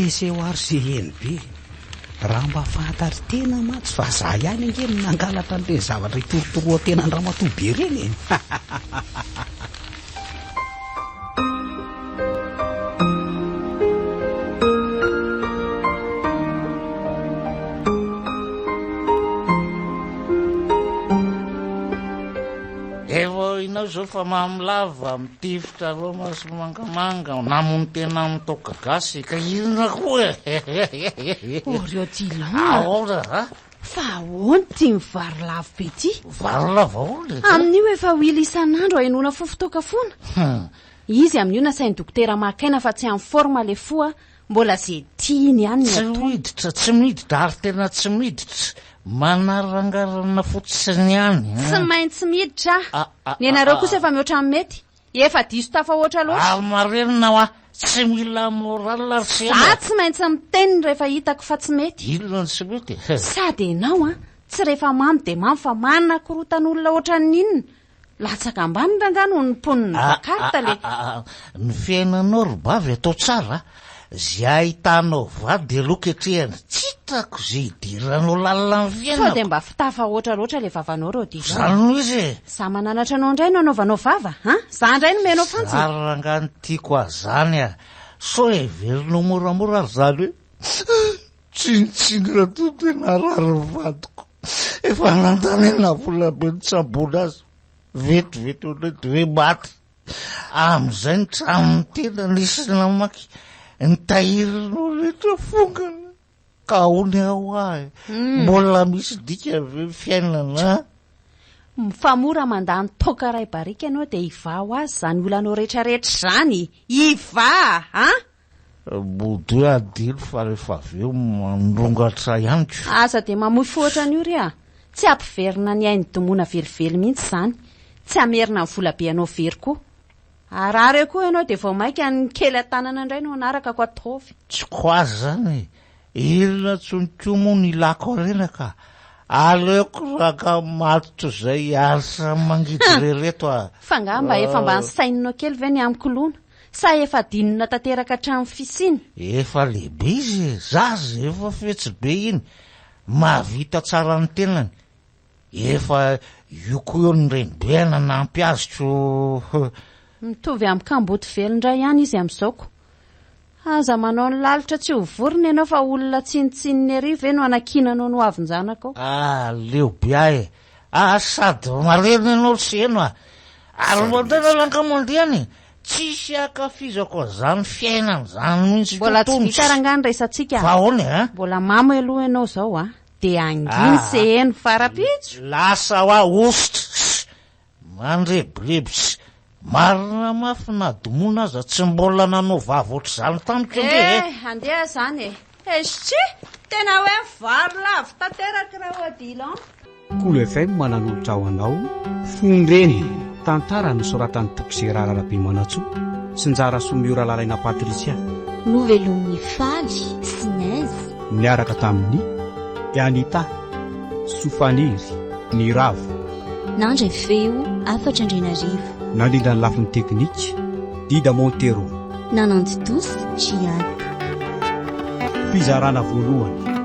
Se ho ary se eny be. Raha mba fantary tena matsy fa za ihany ange nangalatra an'ireny zavatra itorotoroa tena Andramatoa be reny.
Inao zao fa mamilava mitifitra aloha maso mangamanga namony tena mitoka gasy ka inona koa
Oreo Dilon.
Ahora
Fa ahoana ty mivary lavo be ty?
Vary lava ole.
Amin'io efa wily isan'andro hainona fofotoka foana. Izy amin'io nasain'ny dokotera makaina fa tsy amin'ny forma le foa mbola zay tiany ihany ny atao.
Tsy miditra ary tena tsy miditra. Manarangarana fotsiny ihany.
Tsy maintsy miditra. Ny anareo kosa efa mihoatra amin'ny mety. Efa diso tafahoatra loatra.
Marenina tsy mila moral ary
Za tsy maintsy miteny rehefa hitako fa tsy mety.
Inona tsy mety?
Sady ianao tsy rehefa mamy dia mamy fa manana korotan'olona ohatran' inona. Latsaka ambany rangano ny poniny bakarta le.
Ny fiainanao robavy atao tsara. Zay ahitanao vady aloha ketrehany tsy hitako zay idiranao lalina ny fiainana.
Sao dia mba fitafa oatra loatra le vavanao reo dia.
Zany izy.
Za mananatra anao indray no anaovanao vava, Za indray no menao fantsy.
Arangany tiako azany so everinao moramora ary zany hoe tsinitsingina to tena rary vadiko. Efa nandanena vola be ny tsambola azy. Vetivety olety hoe maty. Amin'izay ny trano tena nisy namaky. Nitahirinao rehetra fongana ka hony ao mbola misy dika ve fiainana.
Mifamora mandany toka ray barika ianao dia iva ho azy zany olanao rehetrarehetra zany. Iva
Body adilo fa rehefa aveo mandrongatra ihany ko.
Asa dia mamoy fohatra an'io ry Tsy ampiverina ny ainy domona velively mihitsy zany. Tsy amerina ny vola be anao very koa. Arare koa ianao dia vao maika ny kely an-tanana indray no anaraka ko ataovy.
Tsy ko azy zany. Ilona tsoniko moa ny ilako arena ka. Aleoko raka matotra zay asa mangidy rereto
Fa ngamba efa mba nysaininao kely ve ny amikolona. Sa efa dinina tanteraka hatramin'ny fisiny.
Efa lehibe izy. Zaza efa fetsy be iny. Mahavita tsara ny tenany. Efa io koa eo ny renibeana nampy azy ko
mitovy amin'ny kamboty velondray ihany izy amin'izaoko. Aza manao ny lalitra tsy ho vorona ianao fa olona tsinitsininy ariva no anakinanao no avin-janaka ao.
Leo be ahy sady marena ianao seno ary motena lankamondriany tsisy akafizako zany fiainana zany mihitsy
mbola tsy vita rangany resantsika
ahoana
mbola mamo aloha ianao zao dia anginy seheno farapitso
lasa ositra mandrebrebitsy marina mafy na domona aza tsy mbola nanao vavy ohatr'izany tamiko
andeha zany esy tena hoe vary lavo tanteraka raha odila
Cool FM mananolotra ho anao Fondreny tantara nosoratan'ny Tokisera Rarabe Manatsoa sy njara Somiora Lalaina Patricia
Novelon'ny Faly Sinaizy
miaraka tamin'ny Anita Sofaniry ny Ravo
nandray feo 4 Andrinarivo
nandrindra ny lafin'ny teknika Dida Montero
nanandy tosy Giady
fizarana voalohany